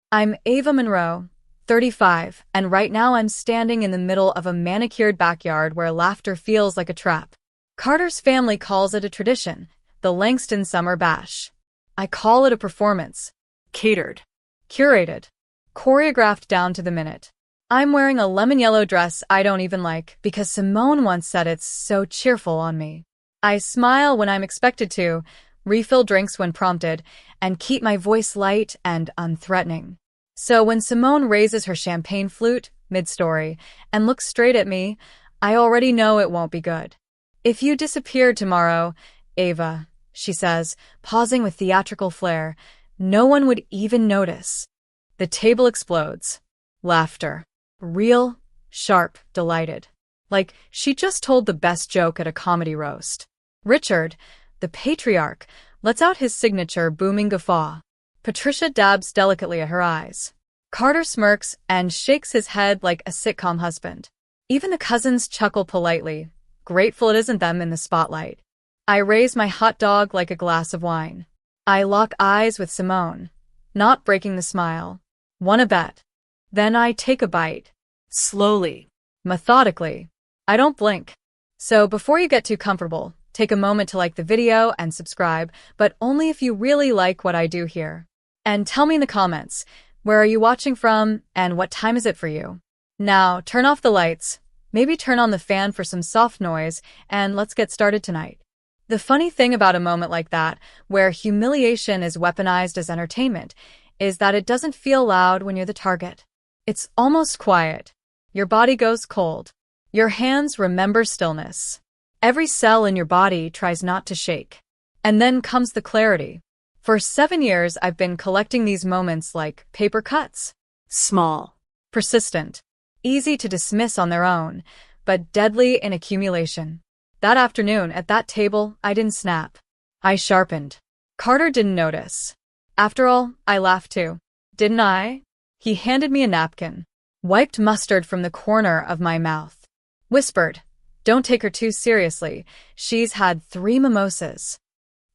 I'm Ava Monroe, 35, and right now I'm standing in the middle of a manicured backyard where laughter feels like a trap. Carter's family calls it a tradition, the Langston Summer Bash. I call it a performance. Catered. Curated. Choreographed down to the minute. I'm wearing a lemon yellow dress I don't even like because Simone once said it's so cheerful on me. I smile when I'm expected to, refill drinks when prompted, and keep my voice light and unthreatening. So when Simone raises her champagne flute, mid-story, and looks straight at me, I already know it won't be good. If you disappeared tomorrow, Ava, she says, pausing with theatrical flair, no one would even notice. The table explodes. Laughter. Real, sharp, delighted. Like she just told the best joke at a comedy roast. Richard, the patriarch, lets out his signature booming guffaw. Patricia dabs delicately at her eyes. Carter smirks and shakes his head like a sitcom husband. Even the cousins chuckle politely, grateful it isn't them in the spotlight. I raise my hot dog like a glass of wine. I lock eyes with Simone, not breaking the smile. Wanna bet? Then I take a bite. Slowly. Methodically. I don't blink. So before you get too comfortable, take a moment to like the video and subscribe, but only if you really like what I do here. And tell me in the comments, where are you watching from and what time is it for you? Now, turn off the lights, maybe turn on the fan for some soft noise, and let's get started tonight. The funny thing about a moment like that, where humiliation is weaponized as entertainment, is that it doesn't feel loud when you're the target. It's almost quiet. Your body goes cold. Your hands remember stillness. Every cell in your body tries not to shake. And then comes the clarity. For 7 years, I've been collecting these moments like paper cuts. Small. Persistent. Easy to dismiss on their own, but deadly in accumulation. That afternoon, at that table, I didn't snap. I sharpened. Carter didn't notice. After all, I laughed too. Didn't I? He handed me a napkin, wiped mustard from the corner of my mouth, whispered, "Don't take her too seriously. She's had 3 mimosas."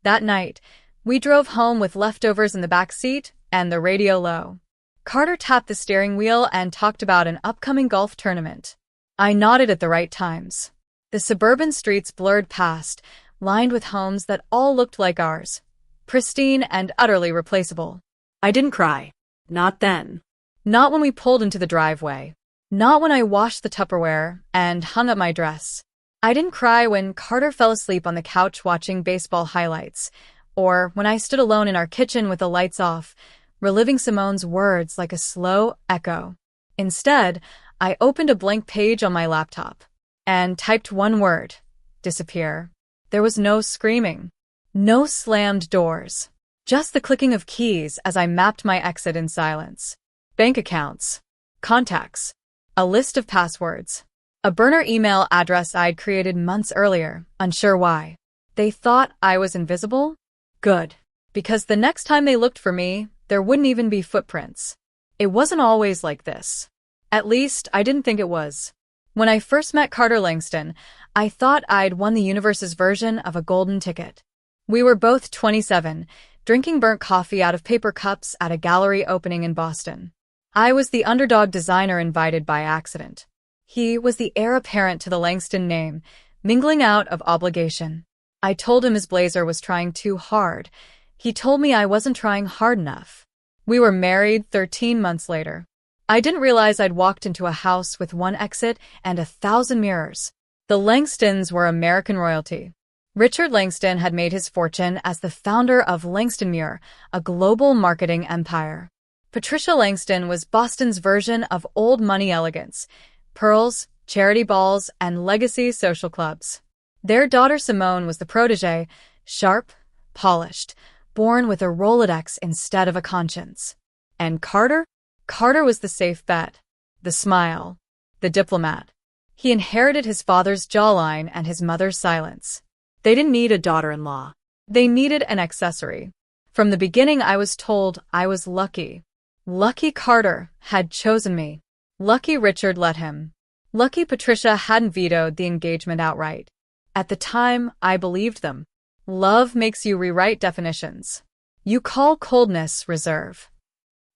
That night, we drove home with leftovers in the back seat and the radio low. Carter tapped the steering wheel and talked about an upcoming golf tournament. I nodded at the right times. The suburban streets blurred past, lined with homes that all looked like ours, pristine and utterly replaceable. I didn't cry. Not then. Not when we pulled into the driveway. Not when I washed the Tupperware and hung up my dress. I didn't cry when Carter fell asleep on the couch watching baseball highlights, or when I stood alone in our kitchen with the lights off, reliving Simone's words like a slow echo. Instead, I opened a blank page on my laptop and typed one word: disappear. There was no screaming, no slammed doors, just the clicking of keys as I mapped my exit in silence. Bank accounts, contacts, a list of passwords, a burner email address I'd created months earlier, unsure why. They thought I was invisible? Good, because the next time they looked for me, there wouldn't even be footprints. It wasn't always like this. At least, I didn't think it was. When I first met Carter Langston, I thought I'd won the universe's version of a golden ticket. We were both 27, drinking burnt coffee out of paper cups at a gallery opening in Boston. I was the underdog designer invited by accident. He was the heir apparent to the Langston name, mingling out of obligation. I told him his blazer was trying too hard. He told me I wasn't trying hard enough. We were married 13 months later. I didn't realize I'd walked into a house with one exit and 1,000 mirrors. The Langstons were American royalty. Richard Langston had made his fortune as the founder of Langston Muir, a global marketing empire. Patricia Langston was Boston's version of old money elegance: pearls, charity balls, and legacy social clubs. Their daughter Simone was the protege, sharp, polished, born with a Rolodex instead of a conscience. And Carter? Carter was the safe bet, the smile, the diplomat. He inherited his father's jawline and his mother's silence. They didn't need a daughter-in-law. They needed an accessory. From the beginning, I was told I was lucky. Lucky Carter had chosen me. Lucky Richard let him. Lucky Patricia hadn't vetoed the engagement outright. At the time, I believed them. Love makes you rewrite definitions. You call coldness reserve.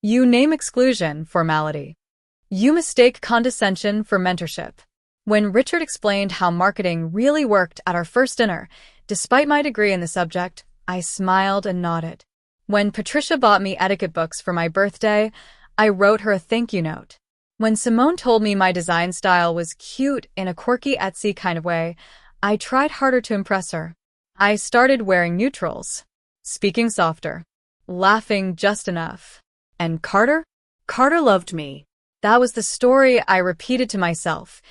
You name exclusion formality. You mistake condescension for mentorship. When Richard explained how marketing really worked at our first dinner, despite my degree in the subject, I smiled and nodded. When Patricia bought me etiquette books for my birthday, I wrote her a thank you note. When Simone told me my design style was cute in a quirky Etsy kind of way, I tried harder to impress her. I started wearing neutrals, speaking softer, laughing just enough. And Carter? Carter loved me. That was the story I repeated to myself,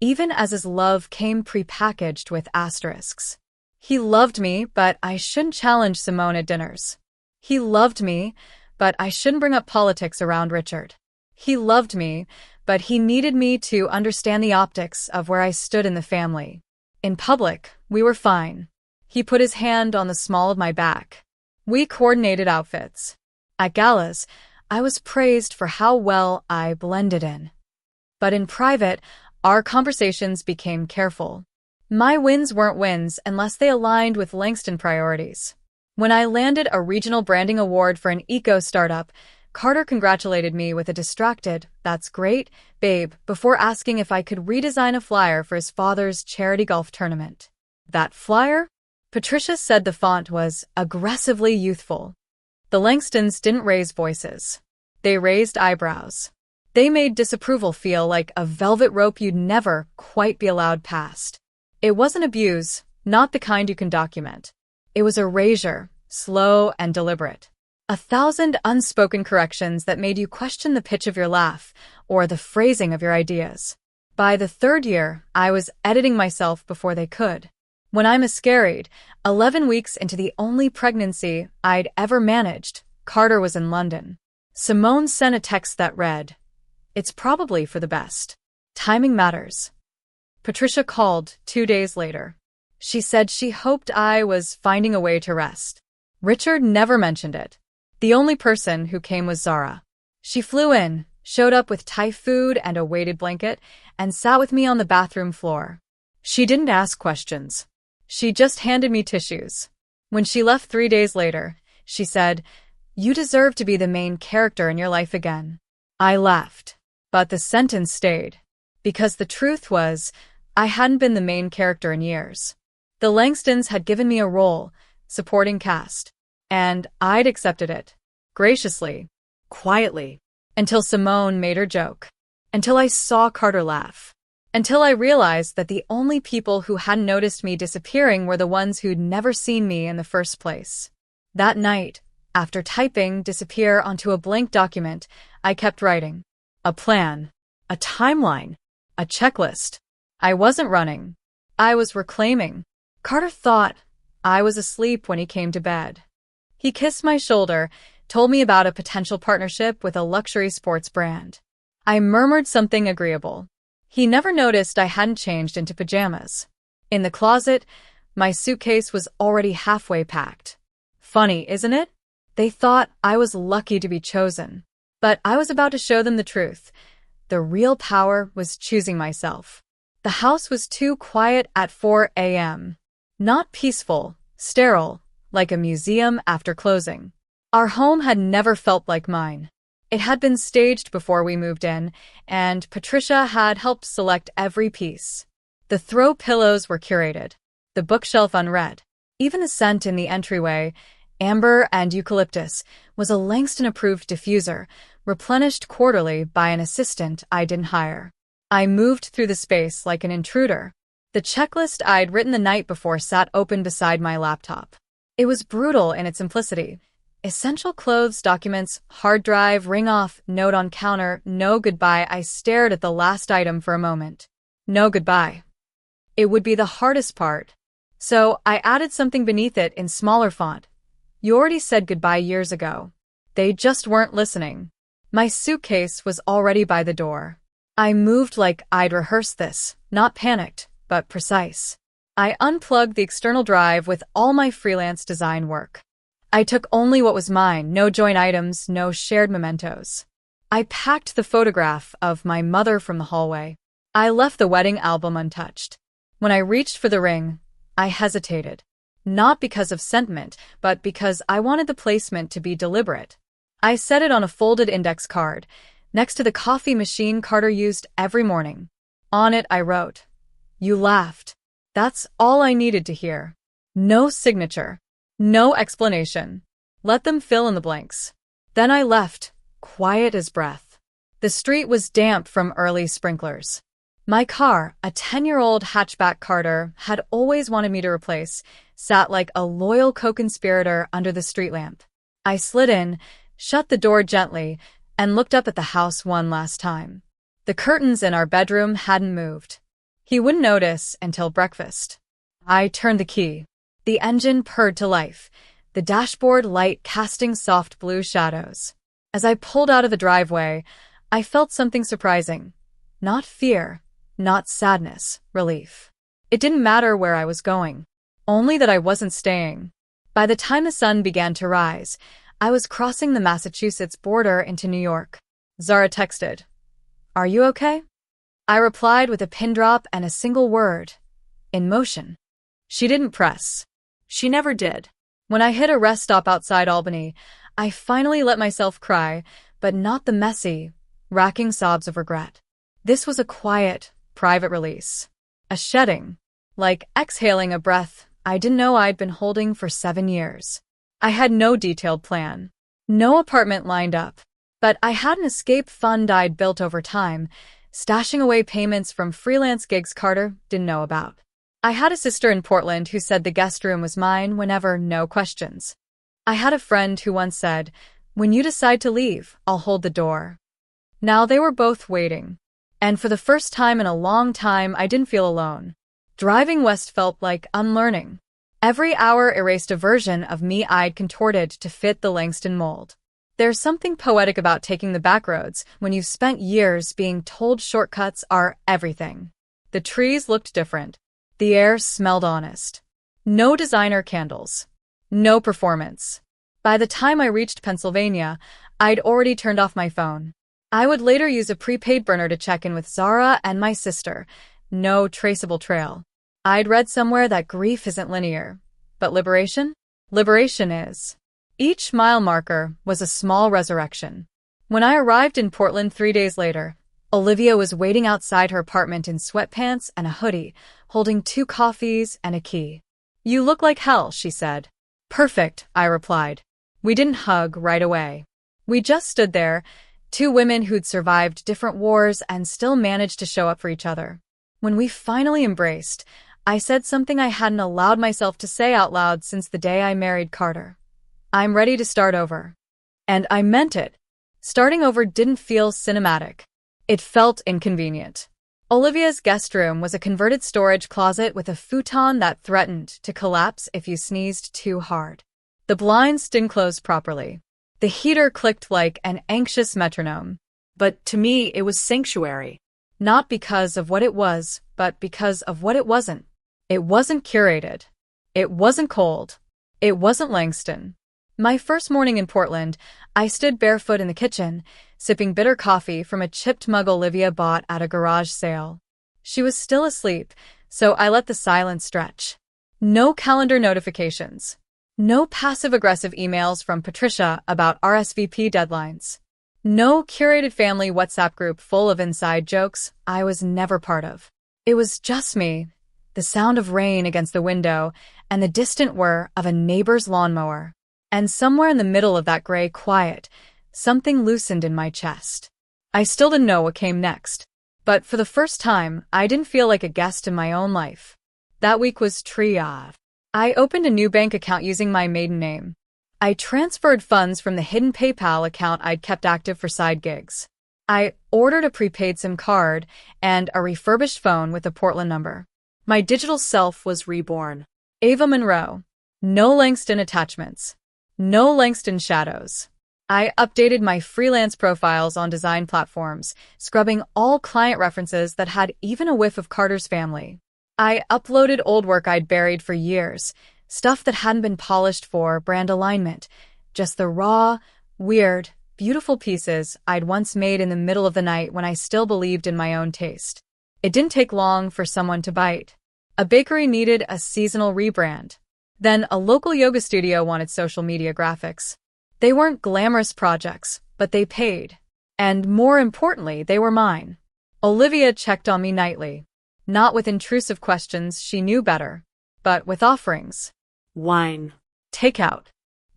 even as his love came prepackaged with asterisks. He loved me, but I shouldn't challenge Simone at dinners. He loved me, but I shouldn't bring up politics around Richard. He loved me, but he needed me to understand the optics of where I stood in the family. In public, we were fine. He put his hand on the small of my back. We coordinated outfits. At galas, I was praised for how well I blended in. But in private, our conversations became careful. My wins weren't wins unless they aligned with Langston priorities. When I landed a regional branding award for an eco-startup, Carter congratulated me with a distracted, "That's great, babe," before asking if I could redesign a flyer for his father's charity golf tournament. That flyer? Patricia said the font was aggressively youthful. The Langstons didn't raise voices. They raised eyebrows. They made disapproval feel like a velvet rope you'd never quite be allowed past. It wasn't abuse, not the kind you can document. It was erasure, slow and deliberate. 1,000 unspoken corrections that made you question the pitch of your laugh or the phrasing of your ideas. By the third year, I was editing myself before they could. When I miscarried, 11 weeks into the only pregnancy I'd ever managed, Carter was in London. Simone sent a text that read, "It's probably for the best. Timing matters." Patricia called 2 days later. She said she hoped I was finding a way to rest. Richard never mentioned it. The only person who came was Zara. She flew in, showed up with Thai food and a weighted blanket, and sat with me on the bathroom floor. She didn't ask questions. She just handed me tissues. When she left 3 days later, she said, "You deserve to be the main character in your life again." I laughed, but the sentence stayed, because the truth was, I hadn't been the main character in years. The Langstons had given me a role, supporting cast, and I'd accepted it, graciously, quietly, until Simone made her joke, until I saw Carter laugh, until I realized that the only people who hadn't noticed me disappearing were the ones who'd never seen me in the first place. That night, after typing disappear onto a blank document, I kept writing. A plan, a timeline, a checklist. I wasn't running. I was reclaiming. Carter thought I was asleep when he came to bed. He kissed my shoulder, told me about a potential partnership with a luxury sports brand. I murmured something agreeable. He never noticed I hadn't changed into pajamas. In the closet, my suitcase was already halfway packed. Funny, isn't it? They thought I was lucky to be chosen. But I was about to show them the truth. The real power was choosing myself. The house was too quiet at 4 a.m. Not peaceful, sterile, like a museum after closing. Our home had never felt like mine. It had been staged before we moved in, and Patricia had helped select every piece. The throw pillows were curated, the bookshelf unread. Even the scent in the entryway, amber and eucalyptus, was a Langston-approved diffuser, replenished quarterly by an assistant I didn't hire. I moved through the space like an intruder. The checklist I'd written the night before sat open beside my laptop. It was brutal in its simplicity. Essential clothes, documents, hard drive, ring off, note on counter, no goodbye. I stared at the last item for a moment. No goodbye. It would be the hardest part. So I added something beneath it in smaller font. You already said goodbye years ago. They just weren't listening. My suitcase was already by the door. I moved like I'd rehearsed this, not panicked, but precise. I unplugged the external drive with all my freelance design work. I took only what was mine, no joint items, no shared mementos. I packed the photograph of my mother from the hallway. I left the wedding album untouched. When I reached for the ring, I hesitated. Not because of sentiment, but because I wanted the placement to be deliberate. I set it on a folded index card, next to the coffee machine Carter used every morning. On it I wrote, "You laughed." That's all I needed to hear. No signature. No explanation. Let them fill in the blanks. Then I left, quiet as breath. The street was damp from early sprinklers. My car, a 10-year-old hatchback Carter had always wanted me to replace, sat like a loyal co-conspirator under the street lamp. I slid in, shut the door gently, and looked up at the house one last time. The curtains in our bedroom hadn't moved. He wouldn't notice until breakfast. I turned the key. The engine purred to life, the dashboard light casting soft blue shadows. As I pulled out of the driveway, I felt something surprising. Not fear, not sadness, relief. It didn't matter where I was going, only that I wasn't staying. By the time the sun began to rise, I was crossing the Massachusetts border into New York. Zara texted, "Are you okay?" I replied with a pin drop and a single word, "In motion." She didn't press. She never did. When I hit a rest stop outside Albany, I finally let myself cry, but not the messy, racking sobs of regret. This was a quiet, private release. A shedding, like exhaling a breath I didn't know I'd been holding for 7 years. I had no detailed plan, no apartment lined up, but I had an escape fund I'd built over time, stashing away payments from freelance gigs Carter didn't know about. I had a sister in Portland who said the guest room was mine whenever, no questions. I had a friend who once said, "When you decide to leave, I'll hold the door." Now they were both waiting. And for the first time in a long time, I didn't feel alone. Driving west felt like unlearning. Every hour erased a version of me I'd contorted to fit the Langston mold. There's something poetic about taking the back roads when you've spent years being told shortcuts are everything. The trees looked different. The air smelled honest. No designer candles. No performance. By the time I reached Pennsylvania, I'd already turned off my phone. I would later use a prepaid burner to check in with Zara and my sister. No traceable trail. I'd read somewhere that grief isn't linear. But liberation? Liberation is. Each mile marker was a small resurrection. When I arrived in Portland 3 days later, Olivia was waiting outside her apartment in sweatpants and a hoodie, holding 2 coffees and a key. "You look like hell," she said. "Perfect," I replied. We didn't hug right away. We just stood there, 2 women who'd survived different wars and still managed to show up for each other. When we finally embraced, I said something I hadn't allowed myself to say out loud since the day I married Carter. "I'm ready to start over." And I meant it. Starting over didn't feel cinematic. It felt inconvenient. Olivia's guest room was a converted storage closet with a futon that threatened to collapse if you sneezed too hard. The blinds didn't close properly. The heater clicked like an anxious metronome. But to me, it was sanctuary. Not because of what it was, but because of what it wasn't. It wasn't curated. It wasn't cold. It wasn't Langston. My first morning in Portland, I stood barefoot in the kitchen, sipping bitter coffee from a chipped mug Olivia bought at a garage sale. She was still asleep, so I let the silence stretch. No calendar notifications. No passive-aggressive emails from Patricia about RSVP deadlines. No curated family WhatsApp group full of inside jokes I was never part of. It was just me, the sound of rain against the window, and the distant whir of a neighbor's lawnmower. And somewhere in the middle of that gray quiet, something loosened in my chest. I still didn't know what came next, but for the first time, I didn't feel like a guest in my own life. That week was triage. I opened a new bank account using my maiden name. I transferred funds from the hidden PayPal account I'd kept active for side gigs. I ordered a prepaid SIM card and a refurbished phone with a Portland number. My digital self was reborn. Ava Monroe. No Langston attachments. No Langston shadows. I updated my freelance profiles on design platforms, scrubbing all client references that had even a whiff of Carter's family. I uploaded old work I'd buried for years, stuff that hadn't been polished for brand alignment, just the raw, weird, beautiful pieces I'd once made in the middle of the night when I still believed in my own taste. It didn't take long for someone to bite. A bakery needed a seasonal rebrand. Then a local yoga studio wanted social media graphics. They weren't glamorous projects, but they paid. And more importantly, they were mine. Olivia checked on me nightly. Not with intrusive questions, she knew better, but with offerings. Wine. Takeout.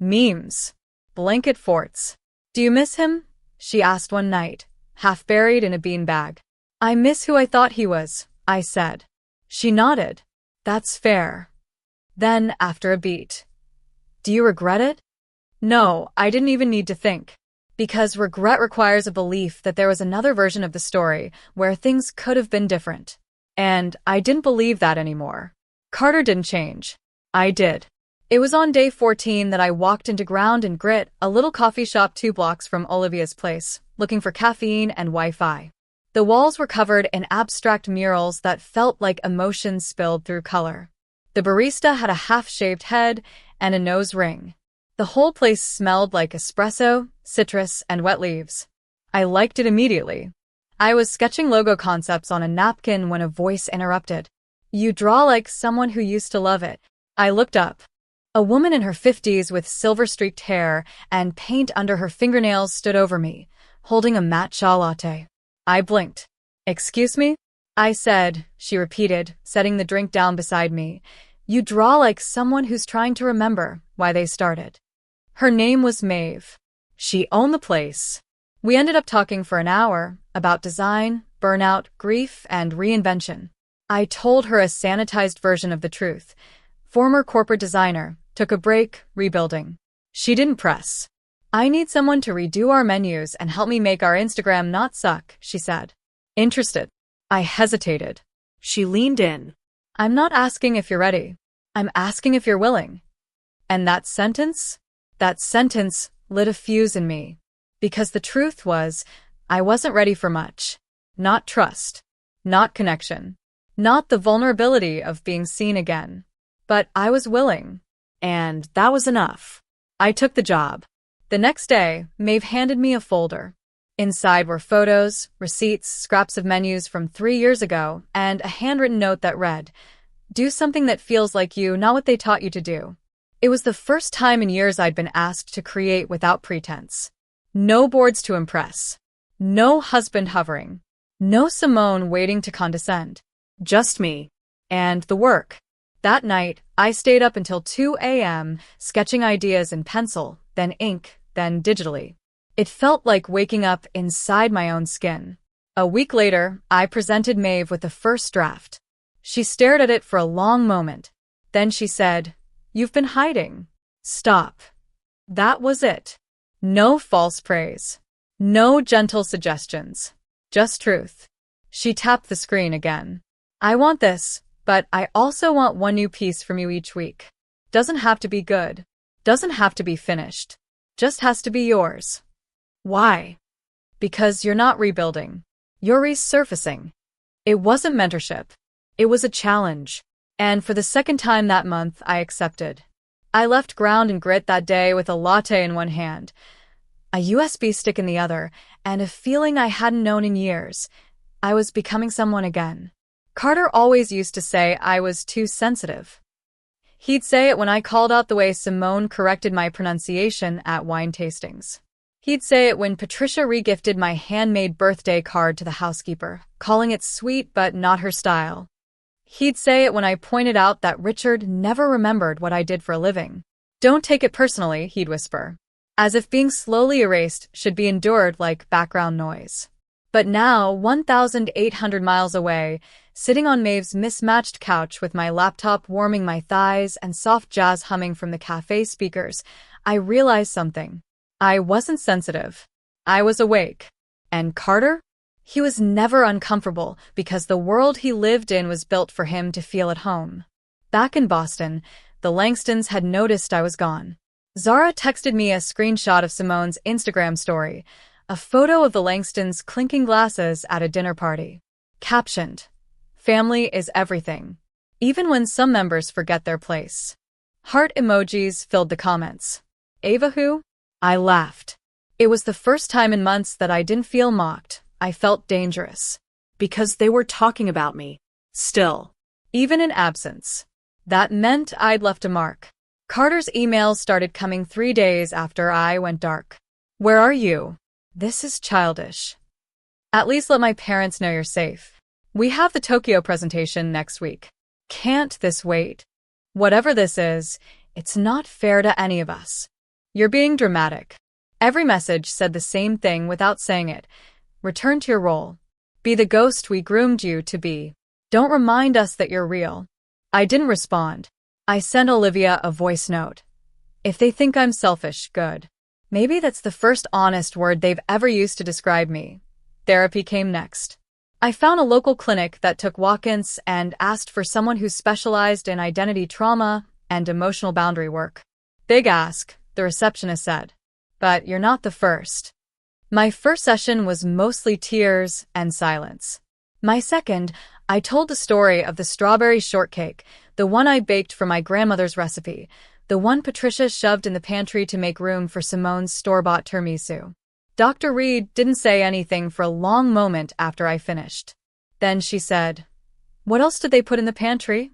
Memes. Blanket forts. Do you miss him? She asked one night, half buried in a beanbag. I miss who I thought he was, I said. She nodded. That's fair. Then, after a beat. Do you regret it? No, I didn't even need to think. Because regret requires a belief that there was another version of the story where things could have been different. And I didn't believe that anymore. Carter didn't change. I did. It was on day 14 that I walked into Ground and Grit, a little coffee shop 2 blocks from Olivia's place, looking for caffeine and Wi-Fi. The walls were covered in abstract murals that felt like emotions spilled through color. The barista had a half-shaved head and a nose ring. The whole place smelled like espresso, citrus, and wet leaves. I liked it immediately. I was sketching logo concepts on a napkin when a voice interrupted. You draw like someone who used to love it. I looked up. A woman in her 50s with silver-streaked hair and paint under her fingernails stood over me, holding a matcha latte. I blinked. Excuse me? I said, she repeated, setting the drink down beside me. You draw like someone who's trying to remember why they started. Her name was Maeve. She owned the place. We ended up talking for an hour about design, burnout, grief, and reinvention. I told her a sanitized version of the truth. Former corporate designer, took a break, rebuilding. She didn't press. I need someone to redo our menus and help me make our Instagram not suck, she said. Interested. I hesitated. She leaned in. I'm not asking if you're ready. I'm asking if you're willing. And that sentence lit a fuse in me. Because the truth was, I wasn't ready for much. Not trust. Not connection. Not the vulnerability of being seen again. But I was willing. And that was enough. I took the job. The next day, Maeve handed me a folder. Inside were photos, receipts, scraps of menus from 3 years ago, and a handwritten note that read, Do something that feels like you, not what they taught you to do. It was the first time in years I'd been asked to create without pretense. No boards to impress. No husband hovering. No Simone waiting to condescend. Just me. And the work. That night, I stayed up until 2 a.m., sketching ideas in pencil, then ink, then digitally. It felt like waking up inside my own skin. A week later, I presented Maeve with the first draft. She stared at it for a long moment. Then she said, You've been hiding. Stop. That was it. No false praise. No gentle suggestions. Just truth. She tapped the screen again. I want this, but I also want one new piece from you each week. Doesn't have to be good. Doesn't have to be finished. Just has to be yours. Why? Because you're not rebuilding. You're resurfacing. It wasn't mentorship. It was a challenge. And for the second time that month, I accepted. I left Ground and Grit that day with a latte in one hand, a USB stick in the other, and a feeling I hadn't known in years. I was becoming someone again. Carter always used to say I was too sensitive. He'd say it when I called out the way Simone corrected my pronunciation at wine tastings. He'd say it when Patricia regifted my handmade birthday card to the housekeeper, calling it sweet but not her style. He'd say it when I pointed out that Richard never remembered what I did for a living. Don't take it personally, he'd whisper, as if being slowly erased should be endured like background noise. But now, 1,800 miles away, sitting on Maeve's mismatched couch with my laptop warming my thighs and soft jazz humming from the cafe speakers, I realized something. I wasn't sensitive. I was awake. And Carter? He was never uncomfortable because the world he lived in was built for him to feel at home. Back in Boston, the Langstons had noticed I was gone. Zara texted me a screenshot of Simone's Instagram story, a photo of the Langstons clinking glasses at a dinner party. Captioned, Family is everything, even when some members forget their place. Heart emojis filled the comments. Ava who? I laughed. It was the first time in months that I didn't feel mocked. I felt dangerous. Because they were talking about me. Still. Even in absence. That meant I'd left a mark. Carter's emails started coming 3 days after I went dark. Where are you? This is childish. At least let my parents know you're safe. We have the Tokyo presentation next week. Can't this wait? Whatever this is, it's not fair to any of us. You're being dramatic. Every message said the same thing without saying it. Return to your role. Be the ghost we groomed you to be. Don't remind us that you're real. I didn't respond. I sent Olivia a voice note. If they think I'm selfish, good. Maybe that's the first honest word they've ever used to describe me. Therapy came next. I found a local clinic that took walk-ins and asked for someone who specialized in identity trauma and emotional boundary work. Big ask, the receptionist said. But you're not the first. My first session was mostly tears and silence. My second, I told the story of the strawberry shortcake, the one I baked for my grandmother's recipe, the one Patricia shoved in the pantry to make room for Simone's store-bought tiramisu. Dr. Reed didn't say anything for a long moment after I finished. Then she said, "What else did they put in the pantry?"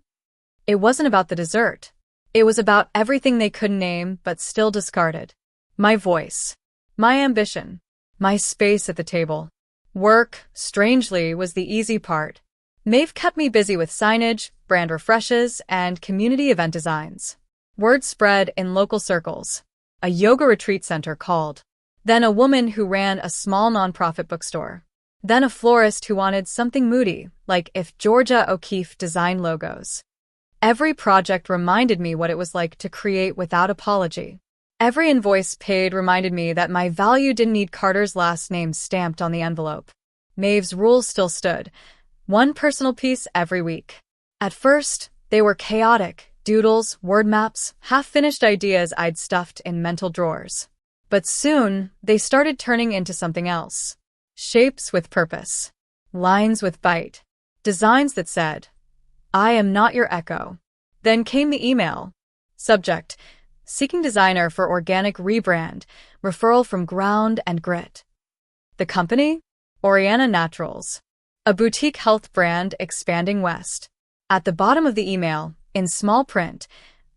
It wasn't about the dessert. It was about everything they couldn't name but still discarded. My voice. My ambition. My space at the table. Work, strangely, was the easy part. Maeve kept me busy with signage, brand refreshes, and community event designs. Word spread in local circles. A yoga retreat center called. Then a woman who ran a small nonprofit bookstore. Then a florist who wanted something moody, like if Georgia O'Keeffe designed logos. Every project reminded me what it was like to create without apology. Every invoice paid reminded me that my value didn't need Carter's last name stamped on the envelope. Maeve's rules still stood. One personal piece every week. At first, they were chaotic, doodles, word maps, half-finished ideas I'd stuffed in mental drawers. But soon, they started turning into something else. Shapes with purpose. Lines with bite. Designs that said, "I am not your echo." Then came the email. Subject: seeking designer for organic rebrand, referral from Ground and Grit. The company? Oriana Naturals. A boutique health brand expanding west. At the bottom of the email, in small print,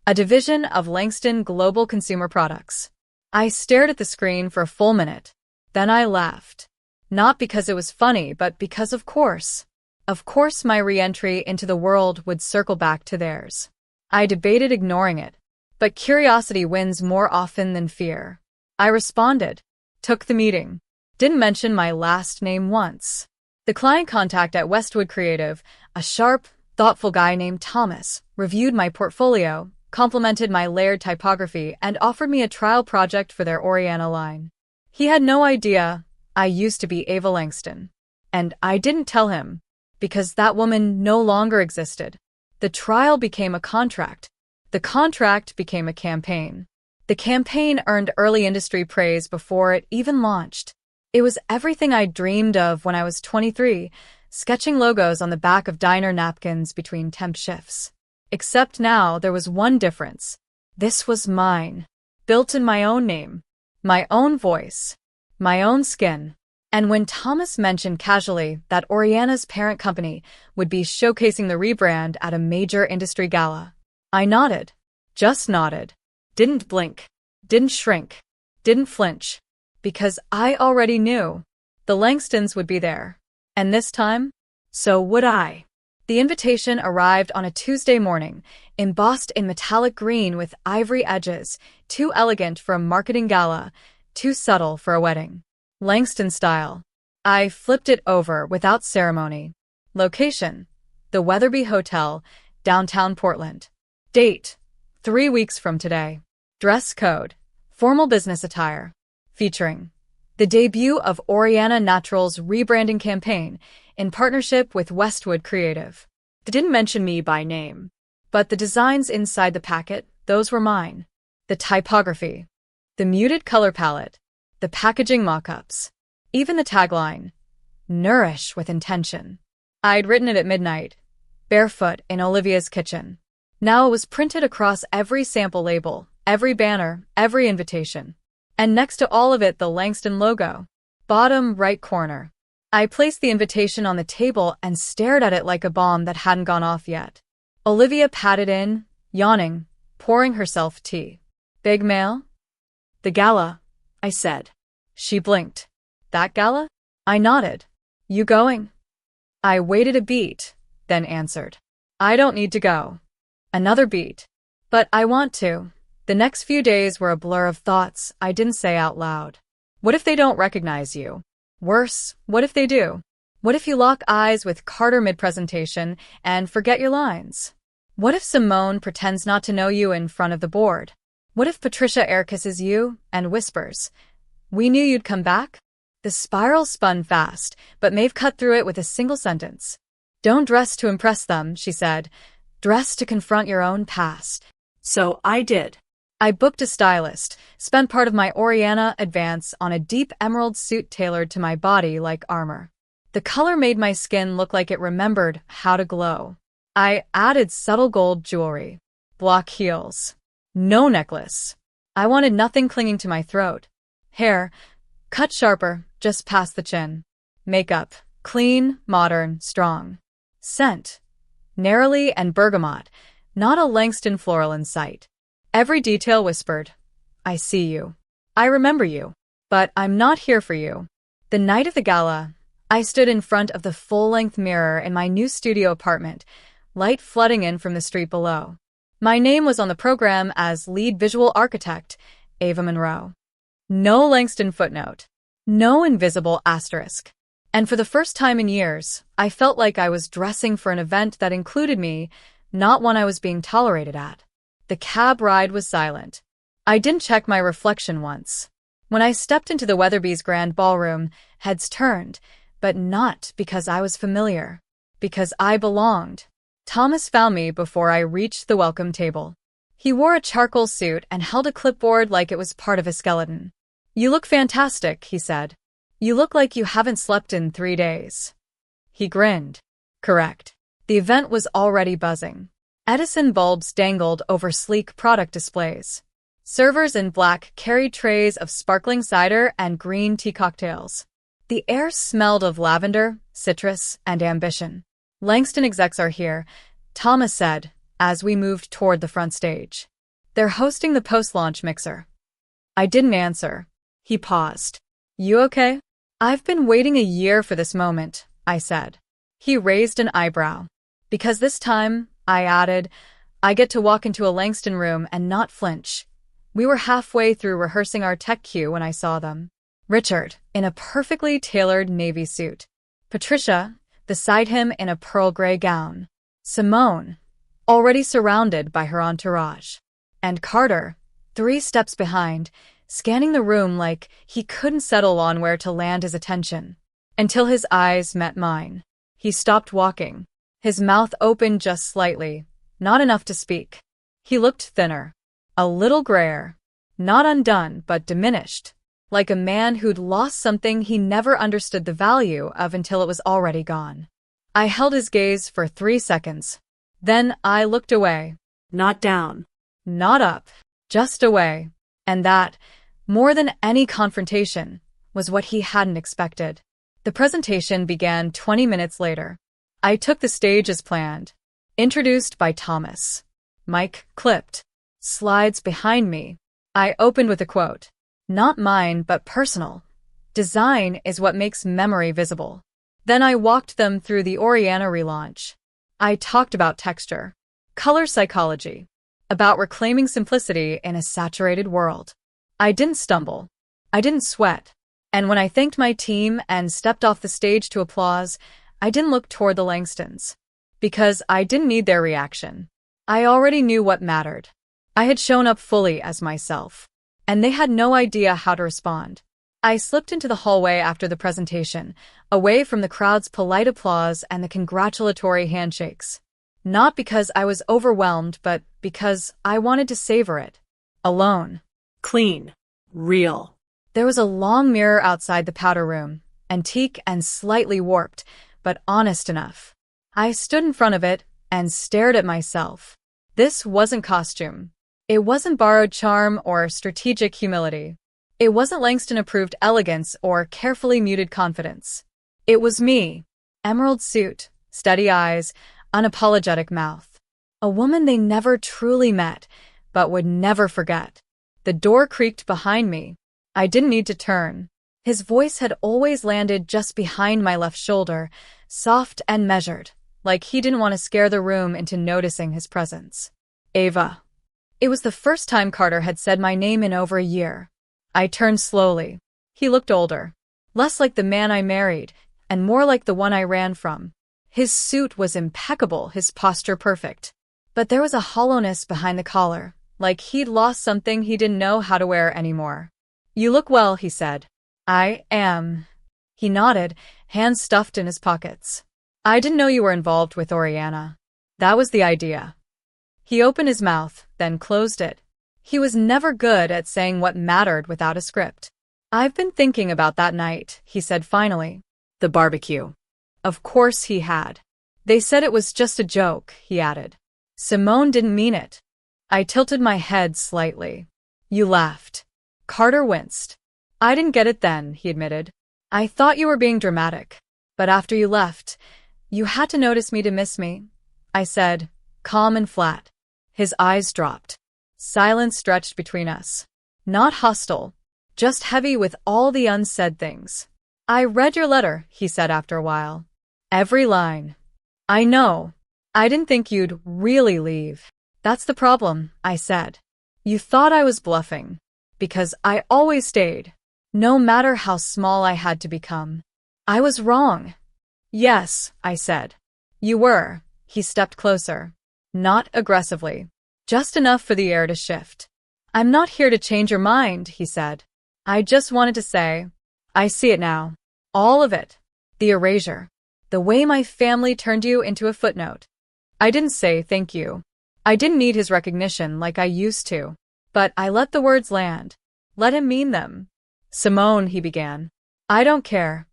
a division of Langston Global Consumer Products. I stared at the screen for a full minute. Then I laughed. Not because it was funny, but because of course. Of course my re-entry into the world would circle back to theirs. I debated ignoring it. But curiosity wins more often than fear. I responded. Took the meeting. Didn't mention my last name once. The client contact at Westwood Creative, a sharp, thoughtful guy named Thomas, reviewed my portfolio, complimented my layered typography, and offered me a trial project for their Oriana line. He had no idea I used to be Ava Langston. And I didn't tell him, because that woman no longer existed. The trial became a contract. The contract became a campaign. The campaign earned early industry praise before it even launched. It was everything I dreamed of when I was 23, sketching logos on the back of diner napkins between temp shifts. Except now there was one difference. This was mine. Built in my own name. My own voice. My own skin. And when Thomas mentioned casually that Oriana's parent company would be showcasing the rebrand at a major industry gala, I nodded. Just nodded. Didn't blink. Didn't shrink. Didn't flinch. Because I already knew. The Langstons would be there. And this time, so would I. The invitation arrived on a Tuesday morning, embossed in metallic green with ivory edges, too elegant for a marketing gala, too subtle for a wedding. Langston style. I flipped it over without ceremony. Location: the Weatherby Hotel, downtown Portland. Date: 3 weeks from today. Dress code: formal business attire. Featuring the debut of Oriana Naturals' rebranding campaign in partnership with Westwood Creative. They didn't mention me by name, but the designs inside the packet, those were mine. The typography, the muted color palette, the packaging mock-ups, even the tagline, "Nourish with intention." I'd written it at midnight, barefoot in Olivia's kitchen. Now it was printed across every sample label, every banner, every invitation. And next to all of it, the Langston logo. Bottom right corner. I placed the invitation on the table and stared at it like a bomb that hadn't gone off yet. Olivia patted in, yawning. pouring herself tea. Big mail? The gala, I said. She blinked. That gala? I nodded. You going? I waited a beat, then answered. I don't need to go. Another beat. But I want to. The next few days were a blur of thoughts I didn't say out loud. What if they don't recognize you? Worse, what if they do? What if you lock eyes with Carter mid-presentation and forget your lines? What if Simone pretends not to know you in front of the board? What if Patricia air kisses you and whispers, "We knew you'd come back"? The spiral spun fast, but Maeve cut through it with a single sentence. Don't dress to impress them, she said. Dress to confront your own past. So I did. I booked a stylist, spent part of my Oriana advance on a deep emerald suit tailored to my body like armor. The color made my skin look like it remembered how to glow. I added subtle gold jewelry, block heels, no necklace. I wanted nothing clinging to my throat. Hair, cut sharper, just past the chin. Makeup, clean, modern, strong. Scent, narrowly and bergamot, not a Langston floral in sight. Every detail whispered, I see you. I remember you. But I'm not here for you. The night of the gala, I stood in front of the full-length mirror in my new studio apartment, light flooding in from the street below. My name was on the program as lead visual architect, Ava Monroe. No Langston footnote. No invisible asterisk. And for the first time in years, I felt like I was dressing for an event that included me, not one I was being tolerated at. The cab ride was silent. I didn't check my reflection once. When I stepped into the Weatherby's grand ballroom, heads turned, but not because I was familiar. Because I belonged. Thomas found me before I reached the welcome table. He wore a charcoal suit and held a clipboard like it was part of a skeleton. You look fantastic, he said. You look like you haven't slept in 3 days. He grinned. Correct. The event was already buzzing. Edison bulbs dangled over sleek product displays. Servers in black carried trays of sparkling cider and green tea cocktails. The air smelled of lavender, citrus, and ambition. Langston execs are here, Thomas said, as we moved toward the front stage. They're hosting the post-launch mixer. I didn't answer. He paused. You okay? I've been waiting a year for this moment, I said. He raised an eyebrow. Because this time, I added, I get to walk into a Langston room and not flinch. We were halfway through rehearsing our tech cue when I saw them. Richard, in a perfectly tailored navy suit. Patricia, beside him in a pearl gray gown. Simone, already surrounded by her entourage. And Carter, 3 steps behind, scanning the room like he couldn't settle on where to land his attention. Until his eyes met mine. He stopped walking. His mouth opened just slightly, not enough to speak. He looked thinner. A little grayer. Not undone, but diminished. Like a man who'd lost something he never understood the value of until it was already gone. I held his gaze for 3 seconds. Then I looked away. Not down. Not up. Just away. And that, more than any confrontation, was what he hadn't expected. The presentation began 20 minutes later. I took the stage as planned. Introduced by Thomas. Mic clipped. Slides behind me. I opened with a quote. Not mine, but personal. Design is what makes memory visible. Then I walked them through the Oriana relaunch. I talked about texture, color psychology, about reclaiming simplicity in a saturated world. I didn't stumble. I didn't sweat. And when I thanked my team and stepped off the stage to applause, I didn't look toward the Langstons. Because I didn't need their reaction. I already knew what mattered. I had shown up fully as myself. And they had no idea how to respond. I slipped into the hallway after the presentation, away from the crowd's polite applause and the congratulatory handshakes. Not because I was overwhelmed, but because I wanted to savor it. Alone. Clean. Real. There was a long mirror outside the powder room, antique and slightly warped, but honest enough. I stood in front of it and stared at myself. This wasn't costume. It wasn't borrowed charm or strategic humility. It wasn't Langston-approved elegance or carefully muted confidence. It was me. Emerald suit, steady eyes, unapologetic mouth. A woman they never truly met, but would never forget. The door creaked behind me. I didn't need to turn. His voice had always landed just behind my left shoulder, soft and measured, like he didn't want to scare the room into noticing his presence. Ava. It was the first time Carter had said my name in over a year. I turned slowly. He looked older, less like the man I married, and more like the one I ran from. His suit was impeccable, his posture perfect. But there was a hollowness behind the collar, like he'd lost something he didn't know how to wear anymore. "You look well," he said. "I am." He nodded, hands stuffed in his pockets. "I didn't know you were involved with Oriana. That was the idea." He opened his mouth, then closed it. He was never good at saying what mattered without a script. "I've been thinking about that night," he said finally. "The barbecue." Of course he had. "They said it was just a joke," he added. "Simone didn't mean it." I tilted my head slightly. "You laughed." Carter winced. "I didn't get it then," he admitted. "I thought you were being dramatic. But after you left, you had to notice me to miss me," I said, calm and flat. His eyes dropped. Silence stretched between us. Not hostile, just heavy with all the unsaid things. "I read your letter," he said after a while. "Every line." "I know. I didn't think you'd really leave." "That's the problem," I said. "You thought I was bluffing. Because I always stayed. No matter how small I had to become. I was wrong." "Yes," I said. "You were." He stepped closer. Not aggressively. Just enough for the air to shift. "I'm not here to change your mind," he said. "I just wanted to say, I see it now. All of it. The erasure. The way my family turned you into a footnote." I didn't say thank you. I didn't need his recognition like I used to. But I let the words land. Let him mean them. "Simone," he began. "I don't care."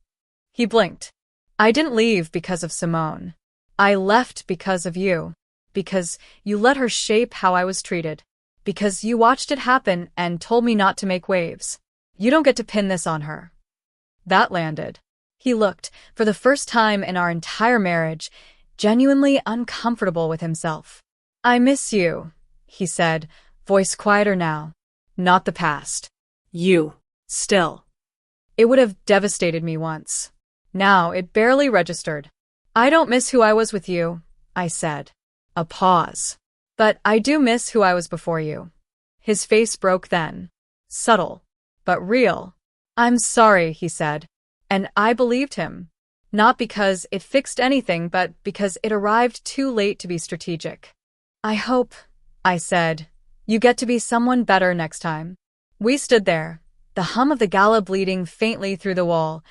He blinked. "I didn't leave because of Simone. I left because of you. Because you let her shape how I was treated. Because you watched it happen and told me not to make waves. You don't get to pin this on her." That landed. He looked, for the first time in our entire marriage, genuinely uncomfortable with himself. "I miss you," he said, voice quieter now. "Not the past. You. Still." It would have devastated me once. Now it barely registered. "I don't miss who I was with you," I said. A pause. "But I do miss who I was before you." His face broke then. Subtle, but real. "I'm sorry," he said. And I believed him. Not because it fixed anything, but because it arrived too late to be strategic. "I hope," I said, "you get to be someone better next time." We stood there, the hum of the gala bleeding faintly through the wall,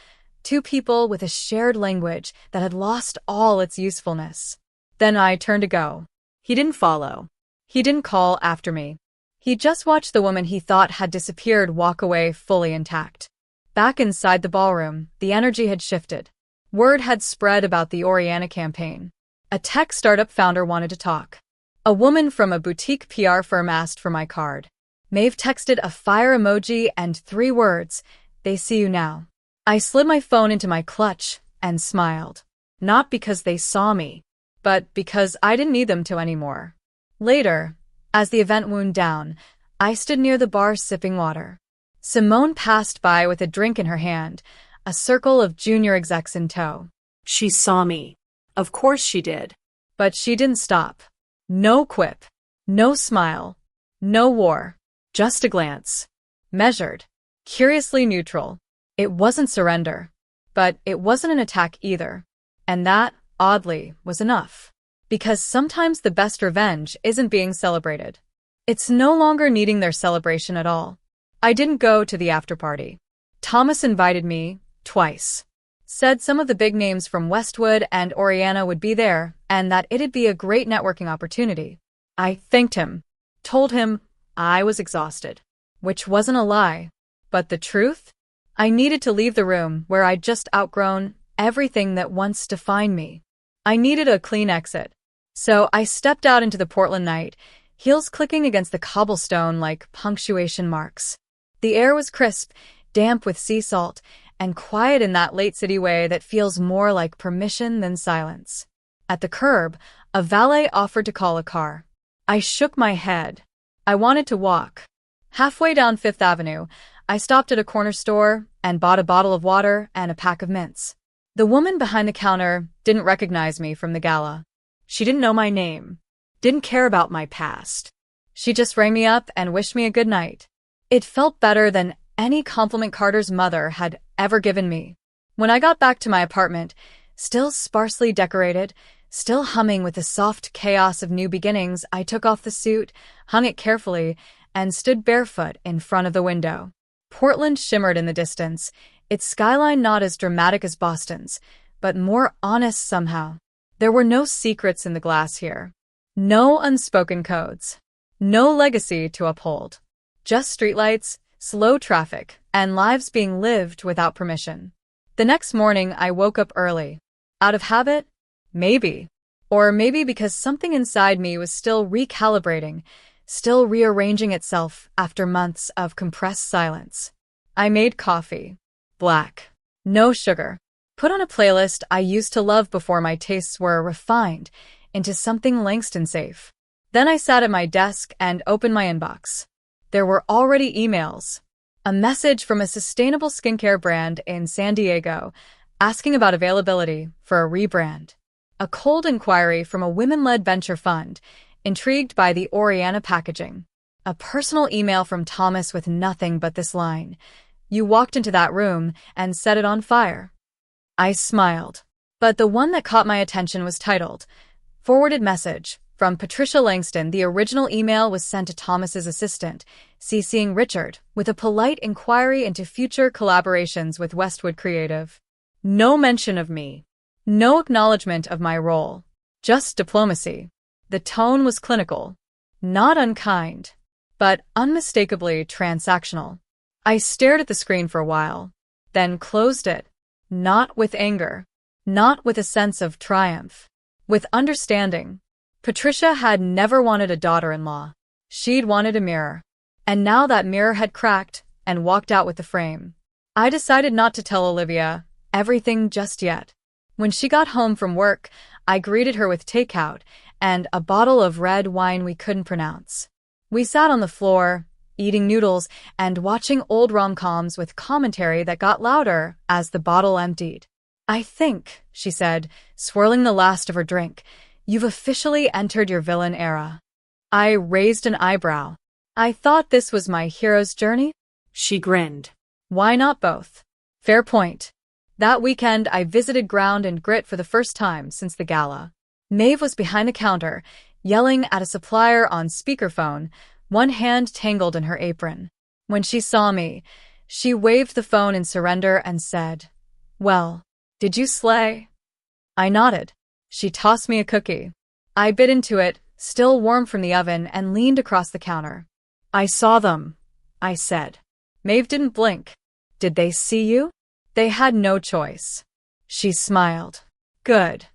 two people with a shared language that had lost all its usefulness. Then I turned to go. He didn't follow. He didn't call after me. He just watched the woman he thought had disappeared walk away fully intact. Back inside the ballroom, the energy had shifted. Word had spread about the Oriana campaign. A tech startup founder wanted to talk. A woman from a boutique PR firm asked for my card. Maeve texted a fire emoji and 3 words, "They see you now." I slid my phone into my clutch and smiled. Not because they saw me, but because I didn't need them to anymore. Later, as the event wound down, I stood near the bar sipping water. Simone passed by with a drink in her hand, a circle of junior execs in tow. She saw me. Of course she did. But she didn't stop. No quip. No smile. No war. Just a glance. Measured. Curiously neutral. It wasn't surrender. But it wasn't an attack either. And that, oddly, was enough. Because sometimes the best revenge isn't being celebrated. It's no longer needing their celebration at all. I didn't go to the after-party. Thomas invited me, twice. Said some of the big names from Westwood and Oriana would be there, and that it'd be a great networking opportunity. I thanked him. Told him I was exhausted. Which wasn't a lie. But the truth? I needed to leave the room where I'd just outgrown everything that once defined me. I needed a clean exit. So I stepped out into the Portland night, heels clicking against the cobblestone like punctuation marks. The air was crisp, damp with sea salt, and quiet in that late city way that feels more like permission than silence. At the curb, a valet offered to call a car. I shook my head. I wanted to walk. Halfway down Fifth Avenue, I stopped at a corner store and bought a bottle of water and a pack of mints. The woman behind the counter didn't recognize me from the gala. She didn't know my name, didn't care about my past. She just rang me up and wished me a good night. It felt better than any compliment Carter's mother had ever given me. When I got back to my apartment, still sparsely decorated, still humming with the soft chaos of new beginnings, I took off the suit, hung it carefully, and stood barefoot in front of the window. Portland shimmered in the distance, its skyline not as dramatic as Boston's, but more honest somehow. There were no secrets in the glass here. No unspoken codes. No legacy to uphold. Just streetlights, slow traffic, and lives being lived without permission. The next morning, I woke up early. Out of habit? Maybe. Or maybe because something inside me was still recalibrating, still rearranging itself after months of compressed silence. I made coffee. Black. No sugar. Put on a playlist I used to love before my tastes were refined into something Langston safe. Then I sat at my desk and opened my inbox. There were already emails. A message from a sustainable skincare brand in San Diego asking about availability for a rebrand. A cold inquiry from a women-led venture fund intrigued by the Oriana packaging. A personal email from Thomas with nothing but this line: "You walked into that room and set it on fire." I smiled. But the one that caught my attention was titled, "Forwarded Message from Patricia Langston." The original email was sent to Thomas's assistant, CCing Richard, with a polite inquiry into future collaborations with Westwood Creative. No mention of me. No acknowledgement of my role. Just diplomacy. The tone was clinical. Not unkind, but unmistakably transactional. I stared at the screen for a while, then closed it. Not with anger. Not with a sense of triumph. With understanding. Patricia had never wanted a daughter-in-law. She'd wanted a mirror. And now that mirror had cracked and walked out with the frame. I decided not to tell Olivia everything just yet. When she got home from work, I greeted her with takeout and a bottle of red wine we couldn't pronounce. We sat on the floor, eating noodles and watching old rom-coms with commentary that got louder as the bottle emptied. "I think," she said, swirling the last of her drink, "you've officially entered your villain era." I raised an eyebrow. I thought this was my hero's journey? She grinned. Why not both? Fair point. That weekend, I visited Ground and Grit for the first time since the gala. Maeve was behind the counter, yelling at a supplier on speakerphone, one hand tangled in her apron. When she saw me, she waved the phone in surrender and said, "Well, did you slay?" I nodded. She tossed me a cookie. I bit into it, still warm from the oven, and leaned across the counter. "I saw them," I said. Maeve didn't blink. "Did they see you?" "They had no choice." She smiled. "Good."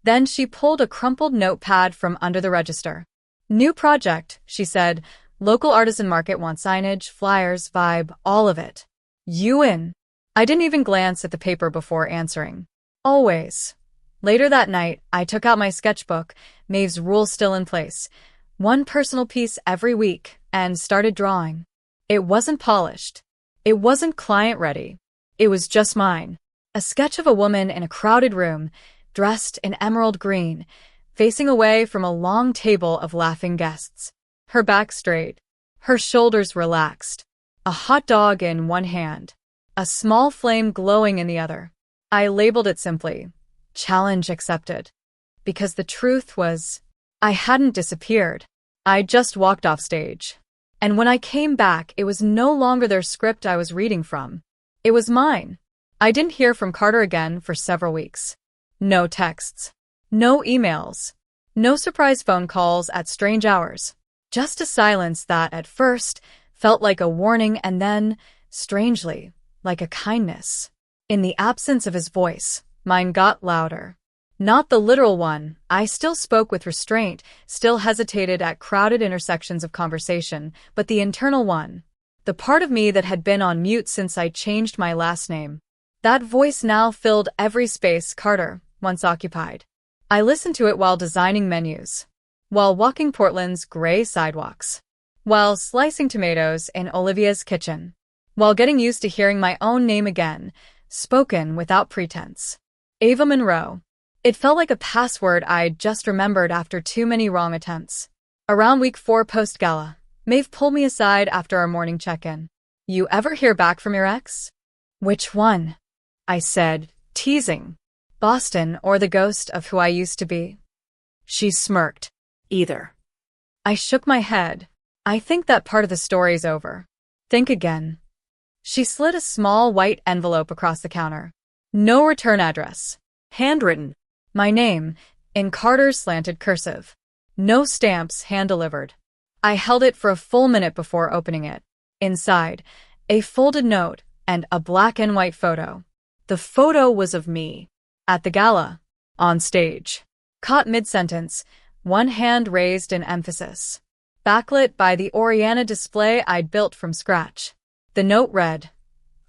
Then she pulled a crumpled notepad from under the register. "New project," she said. "Local artisan market want signage, flyers, vibe, all of it. You in?" I didn't even glance at the paper before answering. "Always." Later that night, I took out my sketchbook, Maeve's rule still in place, one personal piece every week, and started drawing. It wasn't polished. It wasn't client-ready. It was just mine. A sketch of a woman in a crowded room, dressed in emerald green, facing away from a long table of laughing guests. Her back straight, her shoulders relaxed, a hot dog in one hand, a small flame glowing in the other. I labeled it simply, "Challenge accepted." Because the truth was, I hadn't disappeared. I just walked off stage. And when I came back, it was no longer their script I was reading from. It was mine. I didn't hear from Carter again for several weeks. No texts. No emails. No surprise phone calls at strange hours. Just a silence that, at first, felt like a warning and then, strangely, like a kindness. In the absence of his voice, mine got louder. Not the literal one. I still spoke with restraint, still hesitated at crowded intersections of conversation, but the internal one. The part of me that had been on mute since I changed my last name. That voice now filled every space Carter once occupied. I listened to it while designing menus, while walking Portland's gray sidewalks. while slicing tomatoes in Olivia's kitchen, while getting used to hearing my own name again, spoken without pretense. Ava Monroe. It felt like a password I'd just remembered after too many wrong attempts. Around week 4 post-gala, Maeve pulled me aside after our morning check-in. "You ever hear back from your ex?" "Which one?" I said, teasing. "Boston or the ghost of who I used to be?" She smirked. "Either." I shook my head. "I think that part of the story's over." "Think again." She slid a small white envelope across the counter. "No return address." Handwritten. My name, in Carter's slanted cursive. No stamps, hand-delivered. I held it for a full minute before opening it. Inside, a folded note and a black and white photo. The photo was of me. At the gala. On stage. Caught mid-sentence, one hand raised in emphasis. Backlit by the Oriana display I'd built from scratch. The note read,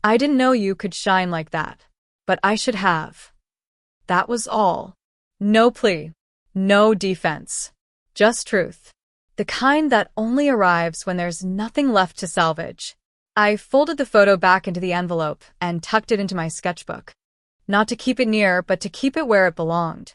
"I didn't know you could shine like that. But I should have." That was all. No plea. No defense. Just truth. The kind that only arrives when there's nothing left to salvage. I folded the photo back into the envelope and tucked it into my sketchbook. Not to keep it near, but to keep it where it belonged.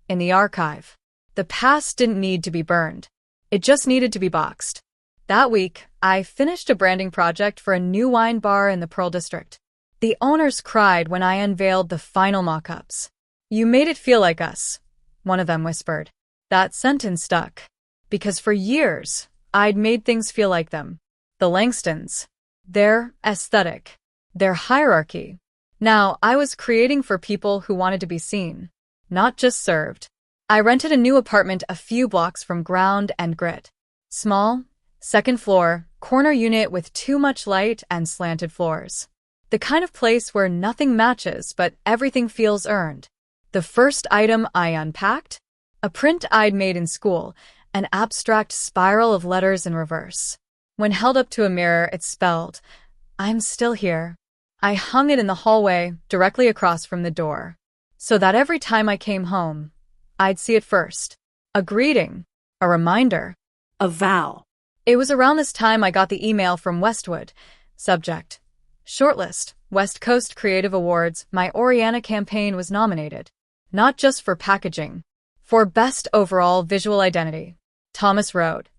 In the archive. The past didn't need to be burned. It just needed to be boxed. That week, I finished a branding project for a new wine bar in the Pearl District. The owners cried when I unveiled the final mock-ups. "You made it feel like us," one of them whispered. That sentence stuck. Because for years, I'd made things feel like them. The Langstons. Their aesthetic. Their hierarchy. Now, I was creating for people who wanted to be seen. Not just served. I rented a new apartment a few blocks from Ground and Grit. Small, second floor, corner unit with too much light and slanted floors. The kind of place where nothing matches but everything feels earned. The first item I unpacked? A print I'd made in school, an abstract spiral of letters in reverse. When held up to a mirror, it spelled, "I'm still here." I hung it in the hallway, directly across from the door, so that every time I came home, I'd see it first. A greeting. A reminder. A vow. It was around this time I got the email from Westwood. Subject: Shortlist, West Coast Creative Awards. My Oriana campaign was nominated. Not just for packaging. For Best Overall Visual Identity. Thomas wrote,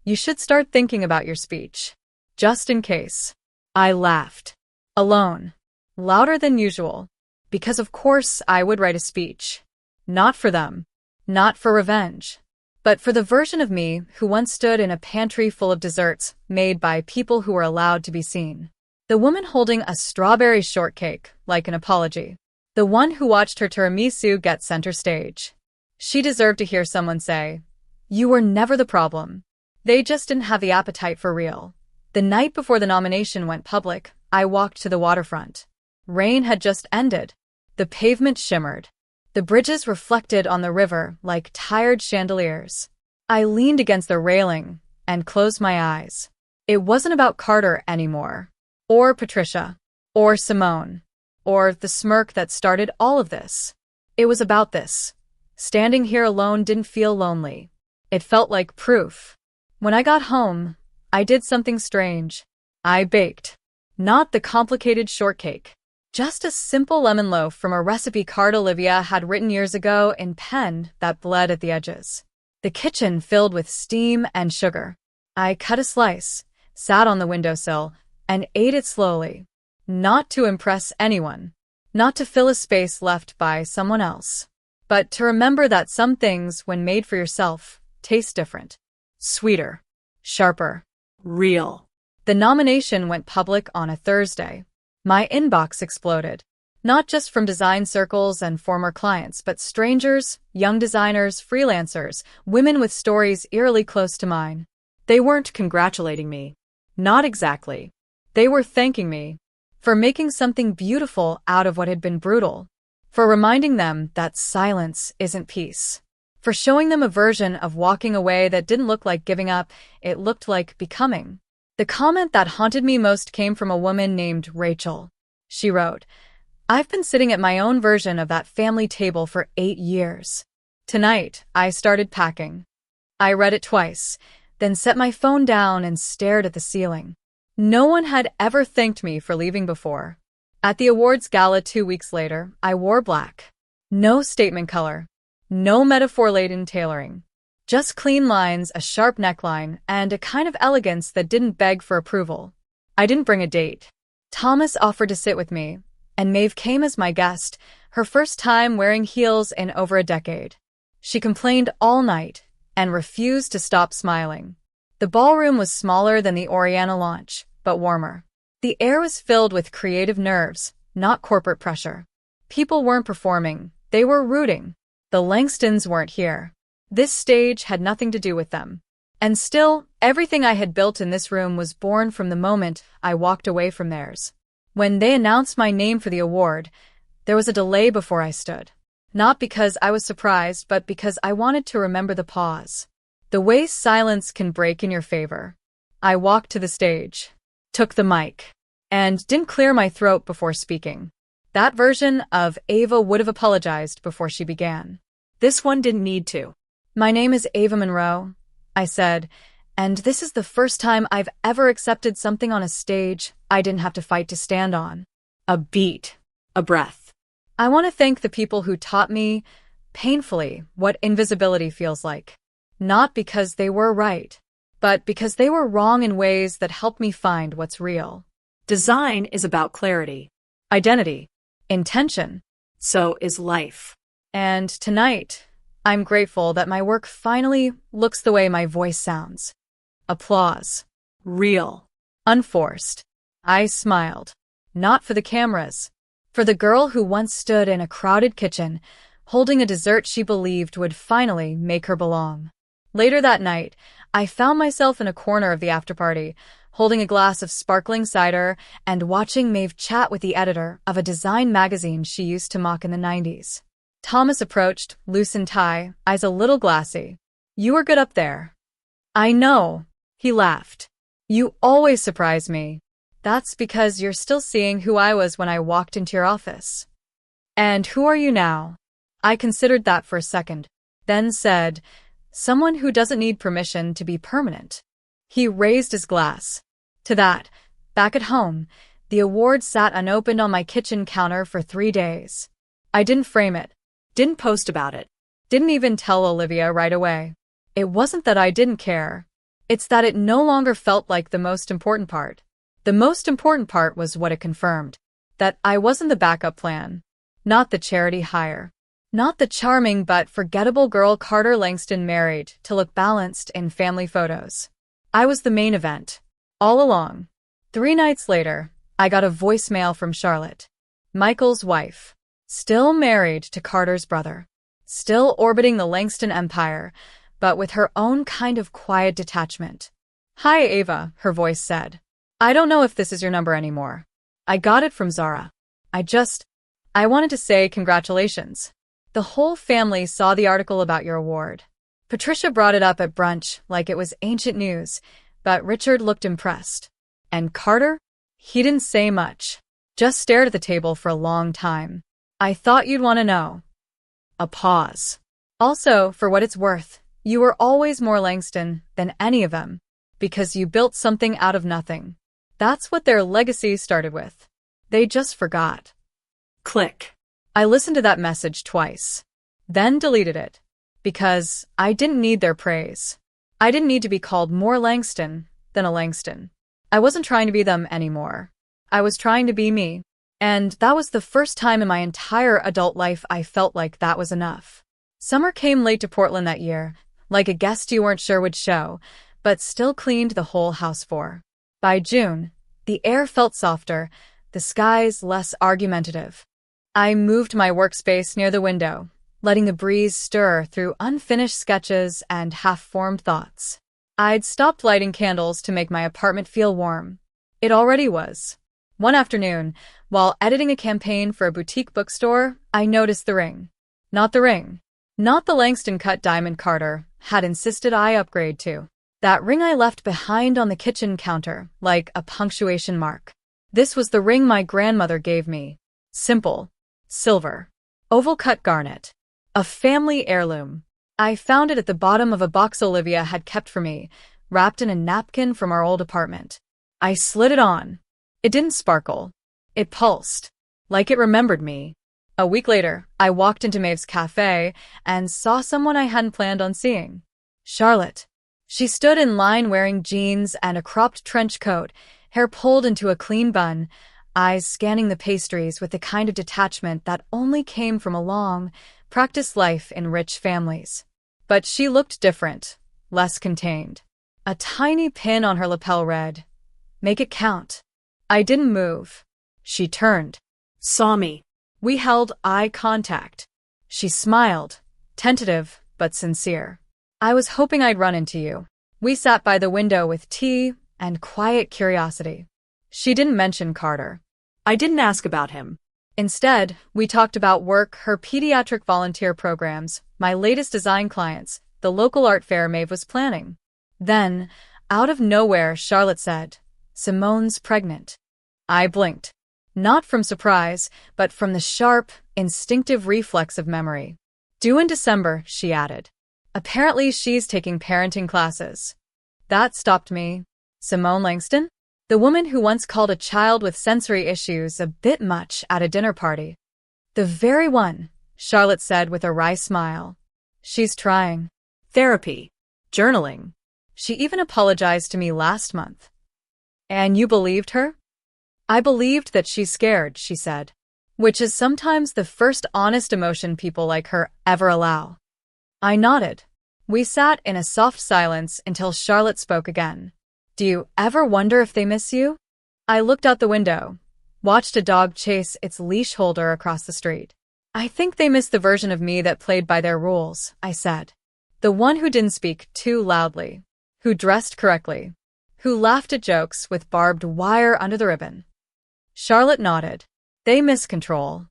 "You should start thinking about your speech. Just in case." I laughed. Alone. Louder than usual. Because of course I would write a speech. Not for them. Not for revenge. But for the version of me who once stood in a pantry full of desserts made by people who were allowed to be seen. The woman holding a strawberry shortcake, like an apology. The one who watched her tiramisu get center stage. She deserved to hear someone say, "You were never the problem." They just didn't have the appetite for real. The night before the nomination went public, I walked to the waterfront. Rain had just ended. The pavement shimmered. The bridges reflected on the river like tired chandeliers. I leaned against the railing and closed my eyes. It wasn't about Carter anymore. Or Patricia. Or Simone. Or the smirk that started all of this. It was about this. Standing here alone didn't feel lonely. It felt like proof. When I got home, I did something strange. I baked. Not the complicated shortcake. Just a simple lemon loaf from a recipe card Olivia had written years ago in pen that bled at the edges. The kitchen filled with steam and sugar. I cut a slice, sat on the windowsill, and ate it slowly. Not to impress anyone. Not to fill a space left by someone else. But to remember that some things, when made for yourself, taste different. Sweeter. Sharper. Real. The nomination went public on a Thursday. My inbox exploded. Not just from design circles and former clients, but strangers, young designers, freelancers, women with stories eerily close to mine. They weren't congratulating me. Not exactly. They were thanking me for making something beautiful out of what had been brutal. For reminding them that silence isn't peace. For showing them a version of walking away that didn't look like giving up, it looked like becoming. The comment that haunted me most came from a woman named Rachel. She wrote, "I've been sitting at my own version of that family table for 8 years. Tonight, I started packing." I read it twice. then set my phone down and stared at the ceiling. No one had ever thanked me for leaving before. At the awards gala 2 weeks later, I wore black. No statement color. No metaphor-laden tailoring. Just clean lines, a sharp neckline, and a kind of elegance that didn't beg for approval. I didn't bring a date. Thomas offered to sit with me, and Maeve came as my guest, her first time wearing heels in over a decade. She complained all night and refused to stop smiling. The ballroom was smaller than the Oriana launch, but warmer. The air was filled with creative nerves, not corporate pressure. People weren't performing, they were rooting. The Langstons weren't here. This stage had nothing to do with them. And still, everything I had built in this room was born from the moment I walked away from theirs. When they announced my name for the award, there was a delay before I stood. Not because I was surprised, but because I wanted to remember the pause. The way silence can break in your favor. I walked to the stage, took the mic, and didn't clear my throat before speaking. That version of Ava would have apologized before she began. This one didn't need to. My name is Ava Monroe, I said, and this is the first time I've ever accepted something on a stage I didn't have to fight to stand on. A beat. A breath. I want to thank the people who taught me, painfully, what invisibility feels like. Not because they were right, but because they were wrong in ways that helped me find what's real. Design is about clarity. Identity. Intention. So is life. And tonight, I'm grateful that my work finally looks the way my voice sounds. Applause. Real. Unforced. I smiled. Not for the cameras. For the girl who once stood in a crowded kitchen, holding a dessert she believed would finally make her belong. Later that night, I found myself in a corner of the afterparty, holding a glass of sparkling cider and watching Maeve chat with the editor of a design magazine she used to mock in the 90s. Thomas approached, loose in tie, eyes a little glassy. "You were good up there." "I know," he laughed. "You always surprise me. That's because you're still seeing who I was when I walked into your office." "And who are you now?" I considered that for a second, then said, "Someone who doesn't need permission to be permanent." He raised his glass. To that, back at home, the award sat unopened on my kitchen counter for 3 days. I didn't frame it. Didn't post about it. Didn't even tell Olivia right away. It wasn't that I didn't care. It's that it no longer felt like the most important part. The most important part was what it confirmed. That I wasn't the backup plan. Not the charity hire. Not the charming but forgettable girl Carter Langston married to look balanced in family photos. I was the main event. All along. 3 nights later, I got a voicemail from Charlotte, Michael's wife. Still married to Carter's brother. Still orbiting the Langston empire, but with her own kind of quiet detachment. "Hi, Ava," her voice said. "I don't know if this is your number anymore. I got it from Zara. I wanted to say congratulations. The whole family saw the article about your award. Patricia brought it up at brunch like it was ancient news, but Richard looked impressed. And Carter? He didn't say much. Just stared at the table for a long time. I thought you'd want to know." A pause. "Also, for what it's worth, you were always more Langston than any of them, because you built something out of nothing. That's what their legacy started with. They just forgot." Click. I listened to that message twice, then deleted it, because I didn't need their praise. I didn't need to be called more Langston than a Langston. I wasn't trying to be them anymore. I was trying to be me. And that was the first time in my entire adult life I felt like that was enough. Summer came late to Portland that year, like a guest you weren't sure would show, but still cleaned the whole house for. By June, the air felt softer, the skies less argumentative. I moved my workspace near the window, letting the breeze stir through unfinished sketches and half-formed thoughts. I'd stopped lighting candles to make my apartment feel warm. It already was. One afternoon, while editing a campaign for a boutique bookstore, I noticed the ring. Not the ring. Not the Langston-cut diamond Carter had insisted I upgrade to. That ring I left behind on the kitchen counter, like a punctuation mark. This was the ring my grandmother gave me. Simple. Silver. Oval-cut garnet. A family heirloom. I found it at the bottom of a box Olivia had kept for me, wrapped in a napkin from our old apartment. I slid it on. It didn't sparkle. It pulsed, like it remembered me. A week later, I walked into Maeve's cafe and saw someone I hadn't planned on seeing. Charlotte. She stood in line wearing jeans and a cropped trench coat, hair pulled into a clean bun, eyes scanning the pastries with the kind of detachment that only came from a long, practiced life in rich families. But she looked different, less contained. A tiny pin on her lapel read, "Make it count." I didn't move. She turned. Saw me. We held eye contact. She smiled, tentative but sincere. "I was hoping I'd run into you." We sat by the window with tea and quiet curiosity. She didn't mention Carter. I didn't ask about him. Instead, we talked about work, her pediatric volunteer programs, my latest design clients, the local art fair Maeve was planning. Then, out of nowhere, Charlotte said, "Simone's pregnant." I blinked. Not from surprise, but from the sharp, instinctive reflex of memory. "Due in December," she added. "Apparently she's taking parenting classes." That stopped me. Simone Langston? The woman who once called a child with sensory issues a bit much at a dinner party. "The very one," Charlotte said with a wry smile. "She's trying." Therapy. Journaling. She even apologized to me last month. "And you believed her?" "I believed that she's scared," she said, which is sometimes the first honest emotion people like her ever allow. I nodded. We sat in a soft silence until Charlotte spoke again. "Do you ever wonder if they miss you?" I looked out the window, watched a dog chase its leash holder across the street. "I think they miss the version of me that played by their rules," I said. "The one who didn't speak too loudly, who dressed correctly, who laughed at jokes with barbed wire under the ribbon." Charlotte nodded. "They miss control."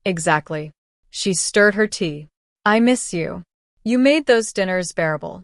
"Exactly." She stirred her tea. "I miss you. You made those dinners bearable."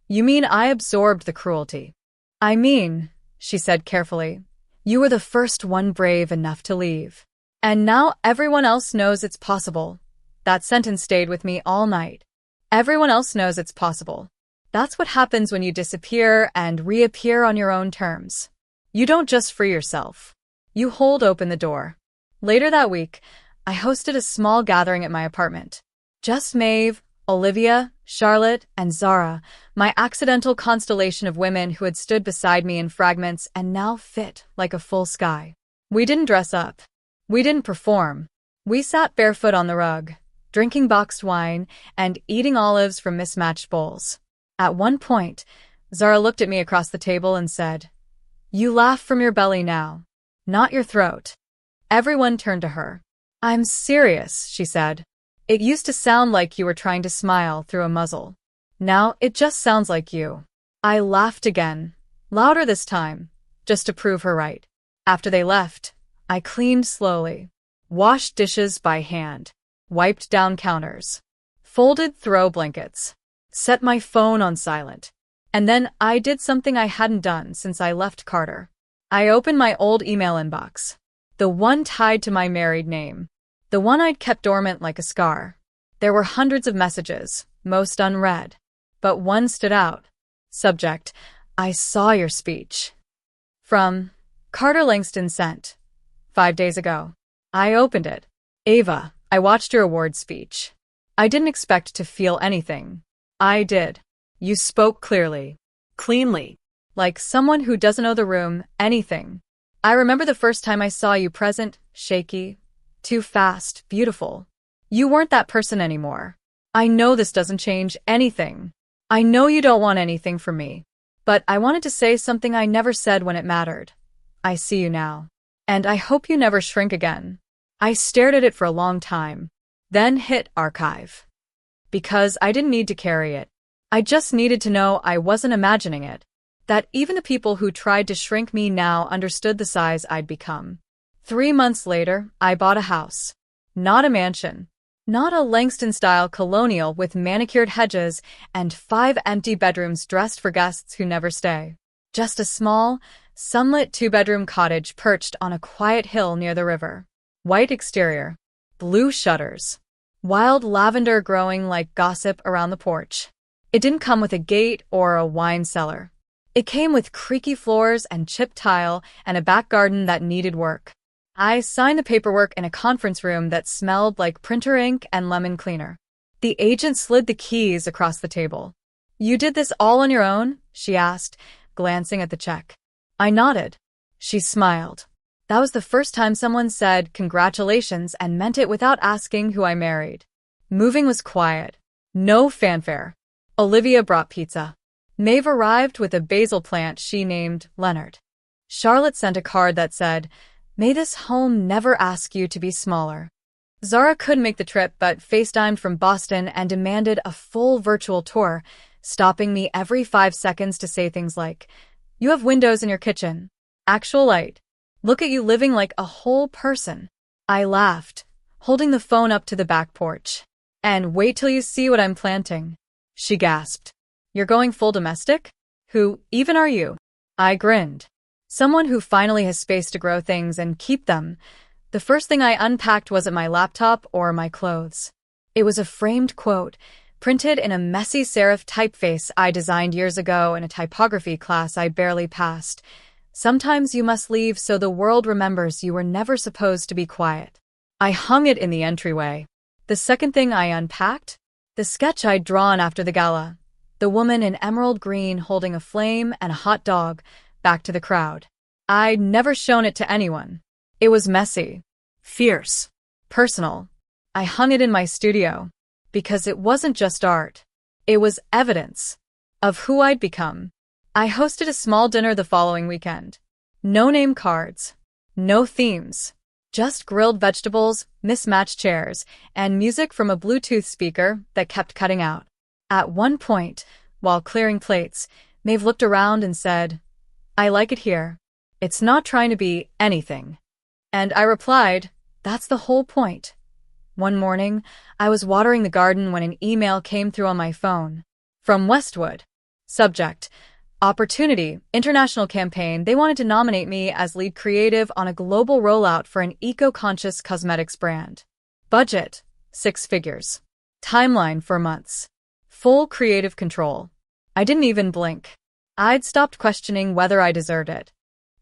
"You mean I absorbed the cruelty?" "I mean," she said carefully, "you were the first one brave enough to leave. And now everyone else knows it's possible." That sentence stayed with me all night. Everyone else knows it's possible. That's what happens when you disappear and reappear on your own terms. You don't just free yourself. You hold open the door. Later that week, I hosted a small gathering at my apartment. Just Maeve, Olivia, Charlotte, and Zara, my accidental constellation of women who had stood beside me in fragments and now fit like a full sky. We didn't dress up. We didn't perform. We sat barefoot on the rug, drinking boxed wine and eating olives from mismatched bowls. At one point, Zara looked at me across the table and said, "You laugh from your belly now, not your throat." Everyone turned to her. "I'm serious," she said. "It used to sound like you were trying to smile through a muzzle. Now it just sounds like you." I laughed again, louder this time, just to prove her right. After they left, I cleaned slowly, washed dishes by hand, wiped down counters, folded throw blankets, set my phone on silent. And then I did something I hadn't done since I left Carter. I opened my old email inbox, the one tied to my married name. The one I'd kept dormant like a scar. There were hundreds of messages, most unread. But one stood out. Subject, "I saw your speech." From Carter Langston sent. 5 days ago. I opened it. "Ava, I watched your award speech. I didn't expect to feel anything. I did. You spoke clearly. Cleanly. Like someone who doesn't owe the room anything. I remember the first time I saw you present, shaky, too fast, beautiful. You weren't that person anymore. I know this doesn't change anything. I know you don't want anything from me. But I wanted to say something I never said when it mattered. I see you now. And I hope you never shrink again." I stared at it for a long time, then hit archive. Because I didn't need to carry it. I just needed to know I wasn't imagining it. That even the people who tried to shrink me now understood the size I'd become. 3 months later, I bought a house. Not a mansion. Not a Langston-style colonial with manicured hedges and 5 empty bedrooms dressed for guests who never stay. Just a small, sunlit 2-bedroom cottage perched on a quiet hill near the river. White exterior. Blue shutters. Wild lavender growing like gossip around the porch. It didn't come with a gate or a wine cellar. It came with creaky floors and chipped tile and a back garden that needed work. I signed the paperwork in a conference room that smelled like printer ink and lemon cleaner. The agent slid the keys across the table. "You did this all on your own?" she asked, glancing at the check. I nodded. She smiled. That was the first time someone said congratulations and meant it without asking who I married. Moving was quiet. No fanfare. Olivia brought pizza. Maeve arrived with a basil plant she named Leonard. Charlotte sent a card that said, "May this home never ask you to be smaller." Zara couldn't make the trip but FaceTimed from Boston and demanded a full virtual tour, stopping me every 5 seconds to say things like, "You have windows in your kitchen. Actual light. Look at you living like a whole person." I laughed, holding the phone up to the back porch. "And wait till you see what I'm planting," she gasped. "You're going full domestic? Who even are you?" I grinned. Someone who finally has space to grow things and keep them. The first thing I unpacked wasn't my laptop or my clothes. It was a framed quote, printed in a messy serif typeface I designed years ago in a typography class I barely passed. "Sometimes you must leave so the world remembers you were never supposed to be quiet." I hung it in the entryway. The second thing I unpacked? The sketch I'd drawn after the gala. The woman in emerald green holding a flame and a hot dog, back to the crowd. I'd never shown it to anyone. It was messy, fierce, personal. I hung it in my studio. Because it wasn't just art. It was evidence of who I'd become. I hosted a small dinner the following weekend. No name cards. No themes. Just grilled vegetables, mismatched chairs, and music from a Bluetooth speaker that kept cutting out. At one point, while clearing plates, Maeve looked around and said, "I like it here. It's not trying to be anything." And I replied, "That's the whole point." One morning, I was watering the garden when an email came through on my phone. From Westwood. Subject: Opportunity, International Campaign. They wanted to nominate me as lead creative on a global rollout for an eco-conscious cosmetics brand. Budget: 6 figures. Timeline: 4 months. Full creative control. I didn't even blink. I'd stopped questioning whether I deserved it.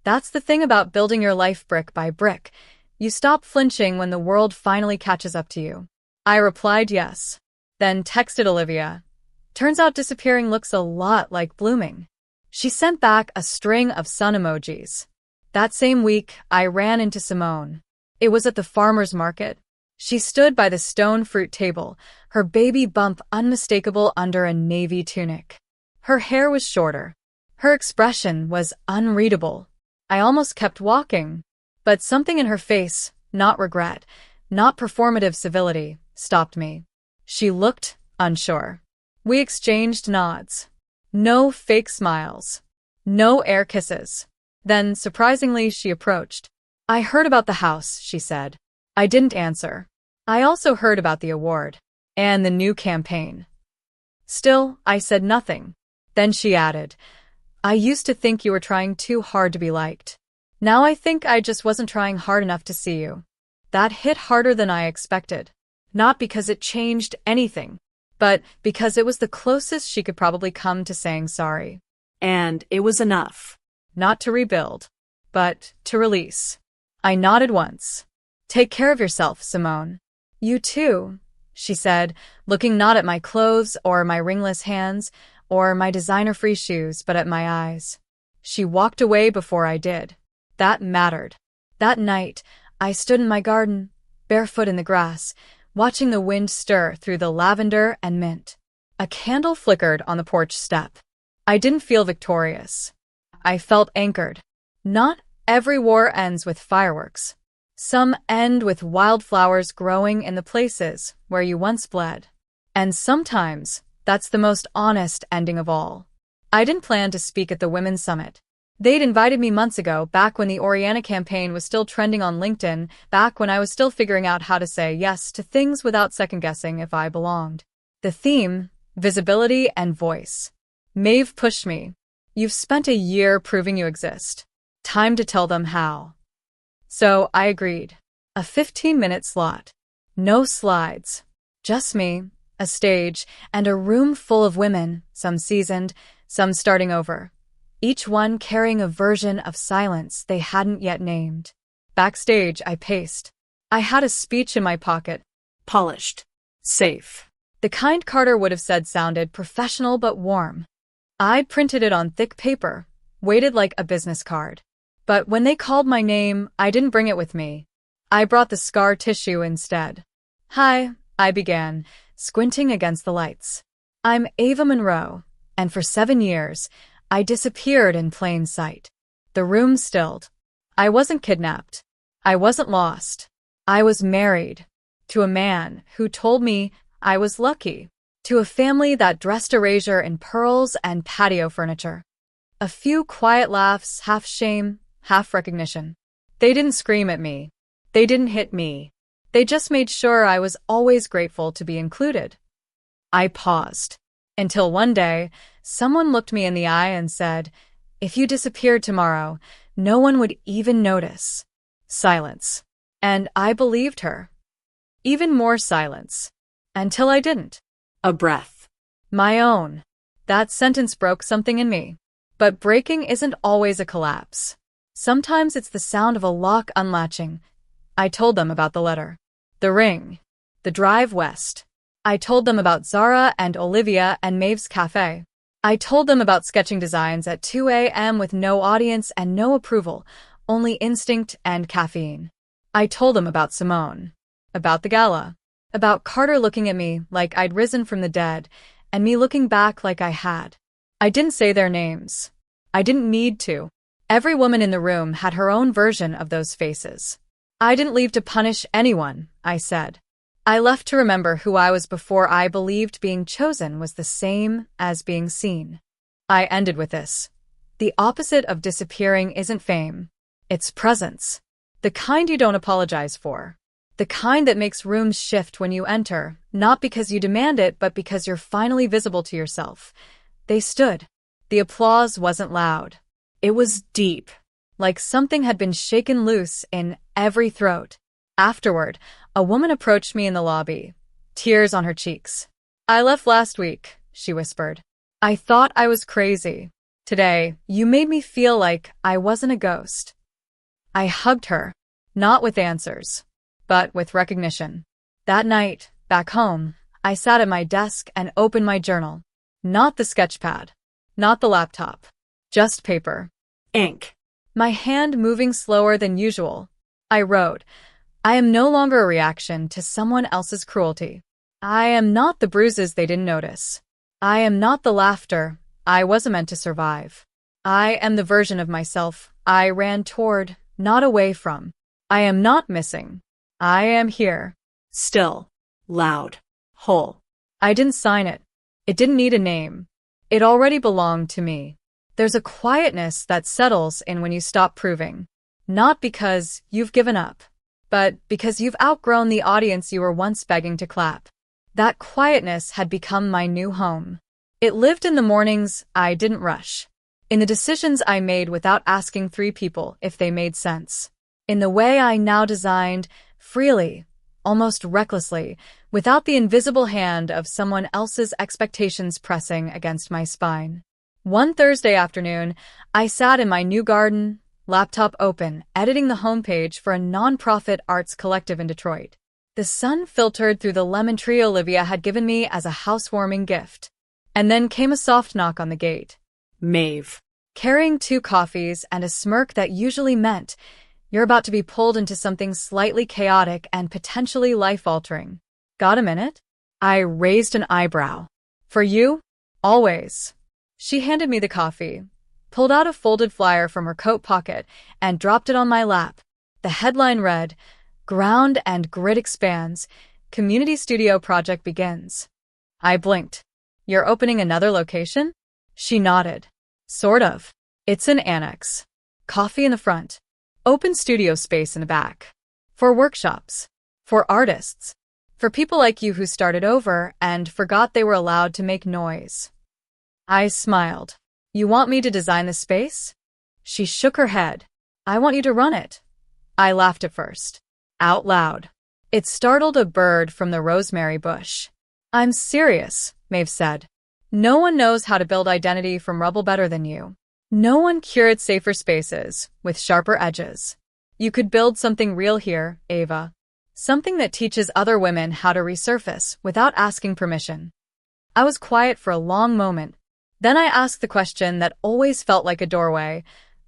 That's the thing about building your life brick by brick. You stop flinching when the world finally catches up to you. I replied yes. Then texted Olivia. Turns out disappearing looks a lot like blooming. She sent back a string of sun emojis. That same week, I ran into Simone. It was at the farmer's market. She stood by the stone fruit table, her baby bump unmistakable under a navy tunic. Her hair was shorter. Her expression was unreadable. I almost kept walking. But something in her face, not regret, not performative civility, stopped me. She looked unsure. We exchanged nods. No fake smiles. No air kisses. Then, surprisingly, she approached. "I heard about the house," she said. I didn't answer. I also heard about the award. And the new campaign. Still, I said nothing. Then she added, "I used to think you were trying too hard to be liked. Now I think I just wasn't trying hard enough to see you." That hit harder than I expected. Not because it changed anything, but because it was the closest she could probably come to saying sorry. And it was enough. Not to rebuild, but to release. I nodded once. "Take care of yourself, Simone." "You too," she said, looking not at my clothes or my ringless hands or my designer-free shoes, but at my eyes. She walked away before I did. That mattered. That night, I stood in my garden, barefoot in the grass, watching the wind stir through the lavender and mint. A candle flickered on the porch step. I didn't feel victorious. I felt anchored. Not every war ends with fireworks. Some end with wildflowers growing in the places where you once bled. And sometimes, that's the most honest ending of all. I didn't plan to speak at the Women's Summit. They'd invited me months ago, back when the Oriana campaign was still trending on LinkedIn, back when I was still figuring out how to say yes to things without second-guessing if I belonged. The theme: visibility and voice. Maeve pushed me. "You've spent a year proving you exist. Time to tell them how." So I agreed. A 15-minute slot. No slides. Just me, a stage, and a room full of women, some seasoned, some starting over. each one carrying a version of silence they hadn't yet named. Backstage, I paced. I had a speech in my pocket. Polished. Safe. The kind Carter would have said sounded professional but warm. I'd printed it on thick paper, weighted like a business card. But when they called my name, I didn't bring it with me. I brought the scar tissue instead. Hi, I began, squinting against the lights. I'm Ava Monroe, and for 7 years, I disappeared in plain sight. The room stilled. I wasn't kidnapped. I wasn't lost. I was married. To a man who told me I was lucky. To a family that dressed erasure in pearls and patio furniture. A few quiet laughs, half shame, half recognition. They didn't scream at me. They didn't hit me. They just made sure I was always grateful to be included. I paused. Until one day, someone looked me in the eye and said, "If you disappeared tomorrow, no one would even notice." Silence. And I believed her. Even more silence. Until I didn't. A breath. My own. That sentence broke something in me. But breaking isn't always a collapse. Sometimes it's the sound of a lock unlatching. I told them about the letter. The ring. The drive west. I told them about Zara and Olivia and Maeve's cafe. I told them about sketching designs at 2 a.m. with no audience and no approval, only instinct and caffeine. I told them about Simone. About the gala. About Carter looking at me like I'd risen from the dead, and me looking back like I had. I didn't say their names. I didn't need to. Every woman in the room had her own version of those faces. I didn't leave to punish anyone, I said. I left to remember who I was before I believed being chosen was the same as being seen. I ended with this. The opposite of disappearing isn't fame. It's presence. The kind you don't apologize for. The kind that makes rooms shift when you enter, not because you demand it, but because you're finally visible to yourself. They stood. The applause wasn't loud. It was deep, like something had been shaken loose in every throat. Afterward, a woman approached me in the lobby, tears on her cheeks. "I left last week," she whispered. "I thought I was crazy. Today, you made me feel like I wasn't a ghost." I hugged her, not with answers, but with recognition. That night, back home, I sat at my desk and opened my journal. Not the sketchpad. Not the laptop. Just paper. Ink. My hand moving slower than usual. I wrote, "I am no longer a reaction to someone else's cruelty. I am not the bruises they didn't notice. I am not the laughter I wasn't meant to survive. I am the version of myself I ran toward, not away from. I am not missing. I am here." Still. Loud. Whole. I didn't sign it. It didn't need a name. It already belonged to me. There's a quietness that settles in when you stop proving. Not because you've given up, but because you've outgrown the audience you were once begging to clap. That quietness had become my new home. It lived in the mornings I didn't rush. In the decisions I made without asking 3 people if they made sense. In the way I now designed, freely, almost recklessly, without the invisible hand of someone else's expectations pressing against my spine. One Thursday afternoon, I sat in my new garden, laptop open, editing the homepage for a nonprofit arts collective in Detroit. The sun filtered through the lemon tree Olivia had given me as a housewarming gift. And then came a soft knock on the gate. Maeve. Carrying 2 coffees and a smirk that usually meant you're about to be pulled into something slightly chaotic and potentially life-altering. "Got a minute?" I raised an eyebrow. "For you? Always." She handed me the coffee, pulled out a folded flyer from her coat pocket, and dropped it on my lap. The headline read, "Ground and Grit Expands. Community Studio Project Begins." I blinked. "You're opening another location?" She nodded. "Sort of. It's an annex. Coffee in the front. Open studio space in the back. For workshops. For artists. For people like you who started over and forgot they were allowed to make noise." I smiled. "You want me to design the space?" She shook her head. "I want you to run it." I laughed at first. Out loud. It startled a bird from the rosemary bush. "I'm serious," Maeve said. "No one knows how to build identity from rubble better than you. No one curates safer spaces with sharper edges. You could build something real here, Ava. Something that teaches other women how to resurface without asking permission. I was quiet for a long moment. Then I asked the question that always felt like a doorway.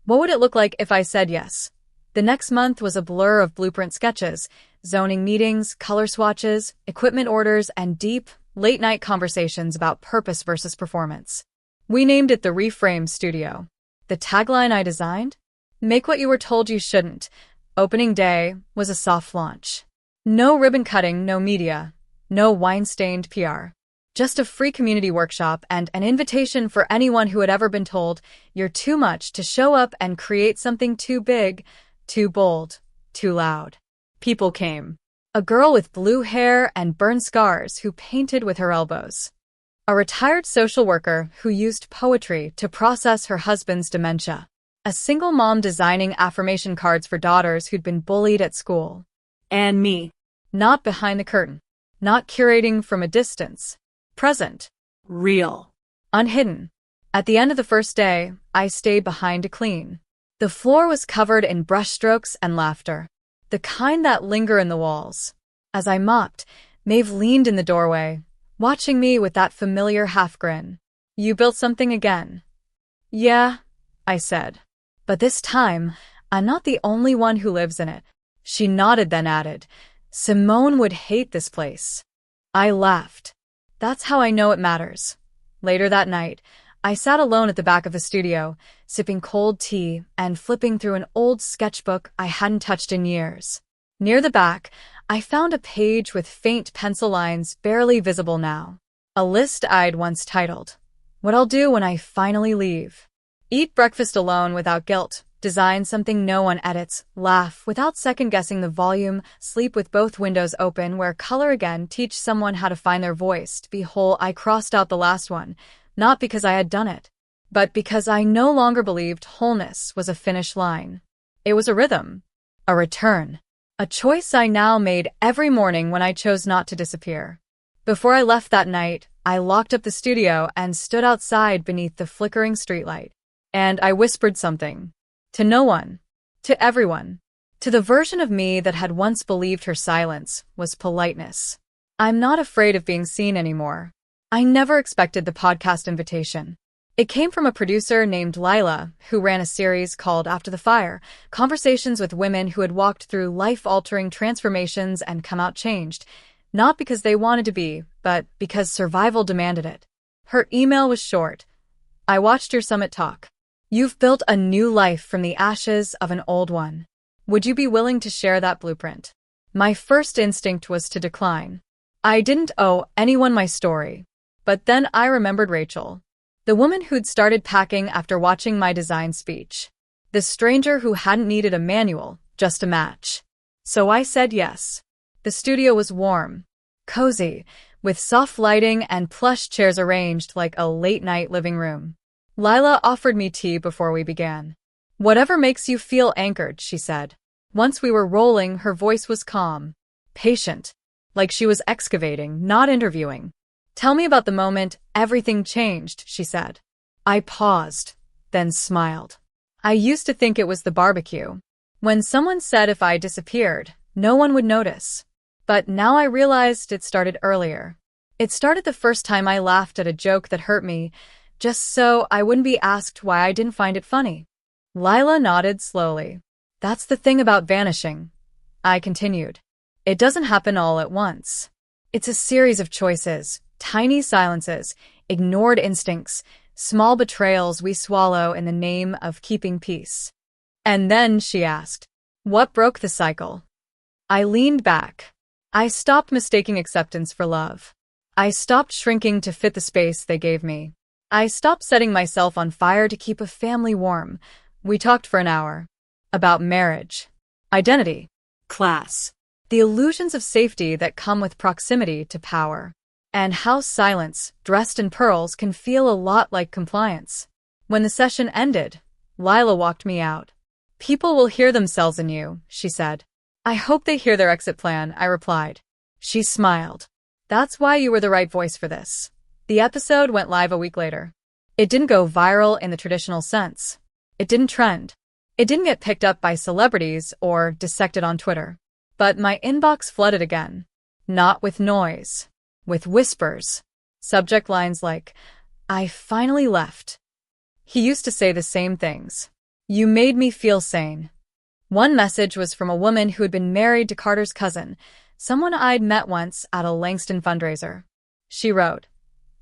What would it look like if I said yes? The next month was a blur of blueprint sketches, zoning meetings, color swatches, equipment orders, and deep, late-night conversations about purpose versus performance. We named it the Reframe Studio. The tagline I designed? Make what you were told you shouldn't. Opening day was a soft launch. No ribbon cutting, no media, no wine-stained PR. Just a free community workshop and an invitation for anyone who had ever been told you're too much to show up and create something too big, too bold, too loud. People came. A girl with blue hair and burn scars who painted with her elbows. A retired social worker who used poetry to process her husband's dementia. A single mom designing affirmation cards for daughters who'd been bullied at school. And me. Not behind the curtain. Not curating from a distance. Present. Real. Unhidden. At the end of the first day, I stayed behind to clean. The floor was covered in brushstrokes and laughter. The kind that linger in the walls. As I mopped, Maeve leaned in the doorway, watching me with that familiar half-grin. You built something again. Yeah, I said. But this time, I'm not the only one who lives in it. She nodded, then added, Simone would hate this place. I laughed. That's how I know it matters. Later that night, I sat alone at the back of the studio, sipping cold tea and flipping through an old sketchbook I hadn't touched in years. Near the back, I found a page with faint pencil lines barely visible now. A list I'd once titled, What I'll Do When I Finally Leave. Eat breakfast alone without guilt, design something no one edits, laugh without second-guessing the volume, sleep with both windows open, wear color again, teach someone how to find their voice, to be whole. I crossed out the last one, not because I had done it, but because I no longer believed wholeness was a finish line. It was a rhythm, a return, a choice I now made every morning when I chose not to disappear. Before I left that night, I locked up the studio and stood outside beneath the flickering streetlight. And I whispered something. To no one. To everyone. To the version of me that had once believed her silence was politeness. I'm not afraid of being seen anymore. I never expected the podcast invitation. It came from a producer named Lila, who ran a series called After the Fire, conversations with women who had walked through life-altering transformations and come out changed, not because they wanted to be, but because survival demanded it. Her email was short. I watched your summit talk. You've built a new life from the ashes of an old one. Would you be willing to share that blueprint? My first instinct was to decline. I didn't owe anyone my story. But then I remembered Rachel, the woman who'd started packing after watching my design speech. The stranger who hadn't needed a manual, just a match. So I said yes. The studio was warm, cozy, with soft lighting and plush chairs arranged like a late-night living room. Lila offered me tea before we began. Whatever makes you feel anchored, she said. Once we were rolling, her voice was calm, patient, like she was excavating, not interviewing. Tell me about the moment everything changed, she said. I paused, then smiled. I used to think it was the barbecue. When someone said if I disappeared, no one would notice. But now I realized it started earlier. It started the first time I laughed at a joke that hurt me, just so I wouldn't be asked why I didn't find it funny. Lila nodded slowly. That's the thing about vanishing, I continued. It doesn't happen all at once. It's a series of choices, tiny silences, ignored instincts, small betrayals we swallow in the name of keeping peace. And then, she asked, what broke the cycle? I leaned back. I stopped mistaking acceptance for love. I stopped shrinking to fit the space they gave me. I stopped setting myself on fire to keep a family warm. We talked for an hour. About marriage, identity, Class. the illusions of safety that come with proximity to power, and how silence, dressed in pearls, can feel a lot like compliance. When the session ended, Lila walked me out. People will hear themselves in you, she said. I hope they hear their exit plan, I replied. She smiled. That's why you were the right voice for this. The episode went live a week later. It didn't go viral in the traditional sense. It didn't trend. It didn't get picked up by celebrities or dissected on Twitter. But my inbox flooded again. Not with noise. With whispers. Subject lines like, "I finally left." He used to say the same things. "You made me feel sane." One message was from a woman who had been married to Carter's cousin, someone I'd met once at a Langston fundraiser. She wrote,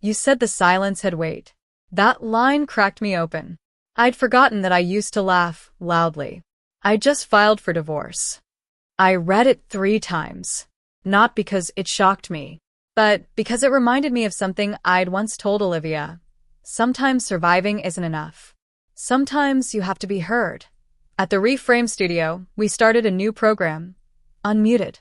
"You said the silence had weight." That line cracked me open. I'd forgotten that I used to laugh loudly. I just filed for divorce. I read it 3 times. Not because it shocked me, but because it reminded me of something I'd once told Olivia. Sometimes surviving isn't enough. Sometimes you have to be heard. At the Reframe Studio, we started a new program, Unmuted.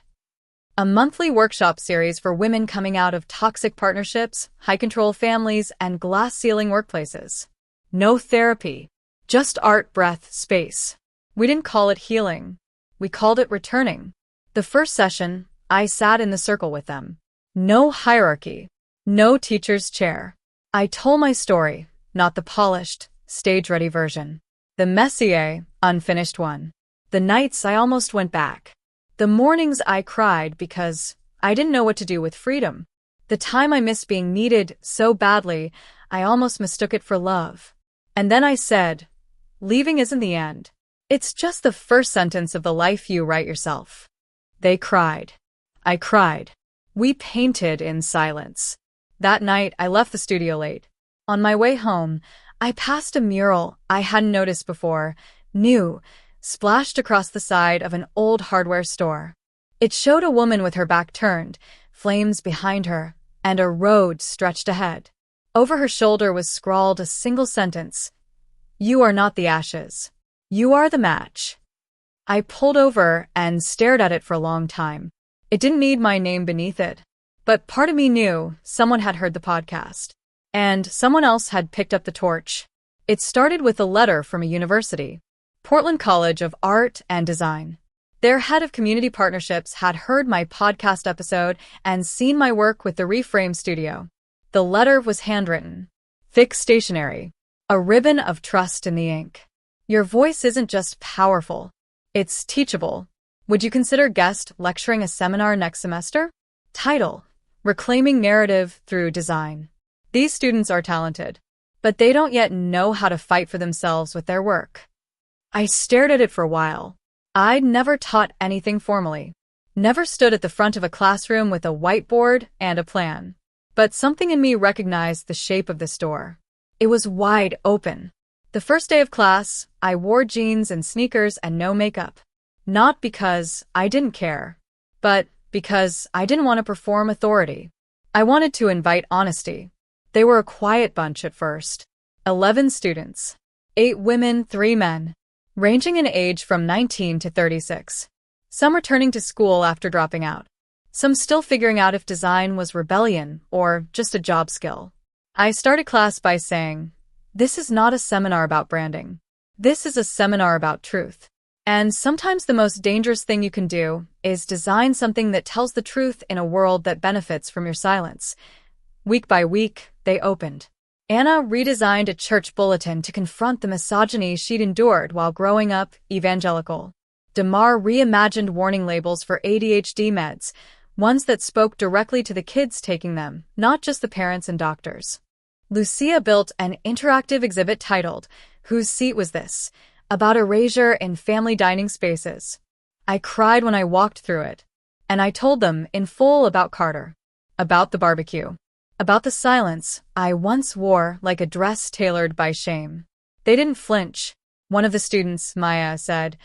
A monthly workshop series for women coming out of toxic partnerships, high-control families, and glass-ceiling workplaces. No therapy, just art, breath, space. We didn't call it healing. We called it returning. The first session, I sat in the circle with them. No hierarchy. No teacher's chair. I told my story, not the polished, stage-ready version. The messy, unfinished one. The nights I almost went back. The mornings I cried because I didn't know what to do with freedom. The time I missed being needed so badly, I almost mistook it for love. And then I said, leaving isn't the end. It's just the first sentence of the life you write yourself. They cried. I cried. We painted in silence. That night, I left the studio late. On my way home, I passed a mural I hadn't noticed before, new, splashed across the side of an old hardware store. It showed a woman with her back turned, flames behind her, and a road stretched ahead. Over her shoulder was scrawled a single sentence. "You are not the ashes. You are the match." I pulled over and stared at it for a long time. It didn't need my name beneath it. But part of me knew someone had heard the podcast. And someone else had picked up the torch. It started with a letter from a university, Portland College of Art and Design. Their head of community partnerships had heard my podcast episode and seen my work with the Reframe Studio. The letter was handwritten, thick stationery, a ribbon of trust in the ink. Your voice isn't just powerful, it's teachable. Would you consider guest lecturing a seminar next semester? Title, Reclaiming Narrative Through Design. These students are talented, but they don't yet know how to fight for themselves with their work. I stared at it for a while. I'd never taught anything formally. Never stood at the front of a classroom with a whiteboard and a plan. But something in me recognized the shape of this door. It was wide open. The first day of class, I wore jeans and sneakers and no makeup. Not because I didn't care, but because I didn't want to perform authority. I wanted to invite honesty. They were a quiet bunch at first. 11 students. 8 women, 3 men. Ranging in age from 19 to 36. Some returning to school after dropping out. Some still figuring out if design was rebellion or just a job skill. I started class by saying, "This is not a seminar about branding. This is a seminar about truth." And sometimes the most dangerous thing you can do is design something that tells the truth in a world that benefits from your silence. Week by week, they opened. Anna redesigned a church bulletin to confront the misogyny she'd endured while growing up evangelical. Damar reimagined warning labels for ADHD meds, ones that spoke directly to the kids taking them, not just the parents and doctors. Lucia built an interactive exhibit titled, "Whose Seat Was This?" about erasure in family dining spaces. I cried when I walked through it, and I told them in full about Carter, about the barbecue, about the silence I once wore like a dress tailored by shame. They didn't flinch. One of the students, Maya, said,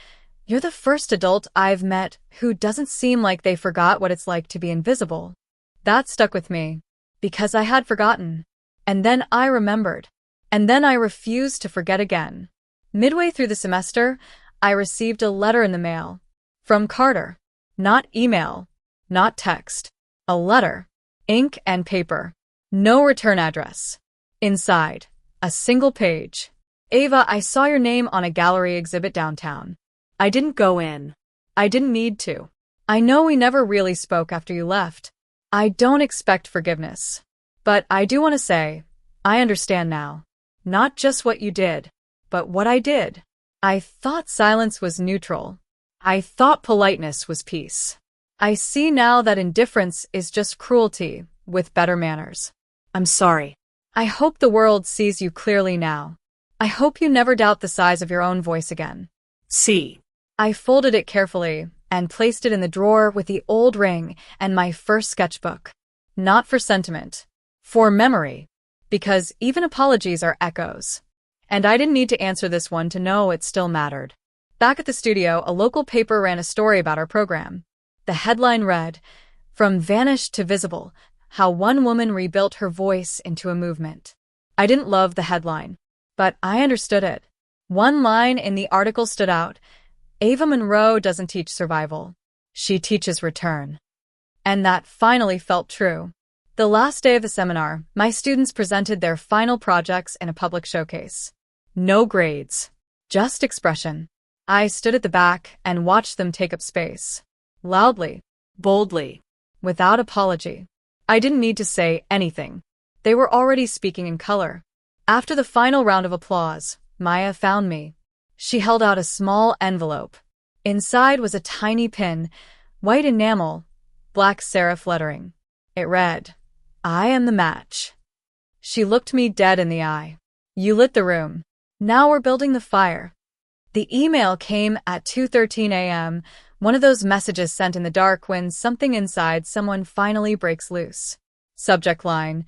"You're the first adult I've met who doesn't seem like they forgot what it's like to be invisible." That stuck with me, because I had forgotten. And then I remembered. And then I refused to forget again. Midway through the semester, I received a letter in the mail. From Carter. Not email. Not text. A letter. Ink and paper. No return address. Inside, a single page. "Ava, I saw your name on a gallery exhibit downtown. I didn't go in. I didn't need to. I know we never really spoke after you left. I don't expect forgiveness. But I do want to say, I understand now. Not just what you did, but what I did. I thought silence was neutral. I thought politeness was peace. I see now that indifference is just cruelty with better manners. I'm sorry. I hope the world sees you clearly now. I hope you never doubt the size of your own voice again. See. I folded it carefully and placed it in the drawer with the old ring and my first sketchbook. Not for sentiment. For memory. Because even apologies are echoes. And I didn't need to answer this one to know it still mattered. Back at the studio, a local paper ran a story about our program. The headline read, "From Vanished to Visible, How One Woman Rebuilt Her Voice into a Movement." I didn't love the headline, but I understood it. One line in the article stood out. Ava Monroe doesn't teach survival. She teaches return. And that finally felt true. The last day of the seminar, my students presented their final projects in a public showcase. No grades, just expression. I stood at the back and watched them take up space. Loudly, Boldly. without apology. I didn't need to say anything. They were already speaking in color. After the final round of applause, Maya found me. She held out a small envelope. Inside was a tiny pin, white enamel, black serif lettering. It read, "I am the match." She looked me dead in the eye. "You lit the room. Now we're building the fire." The email came at 2:13 a.m., one of those messages sent in the dark when something inside someone finally breaks loose. Subject line,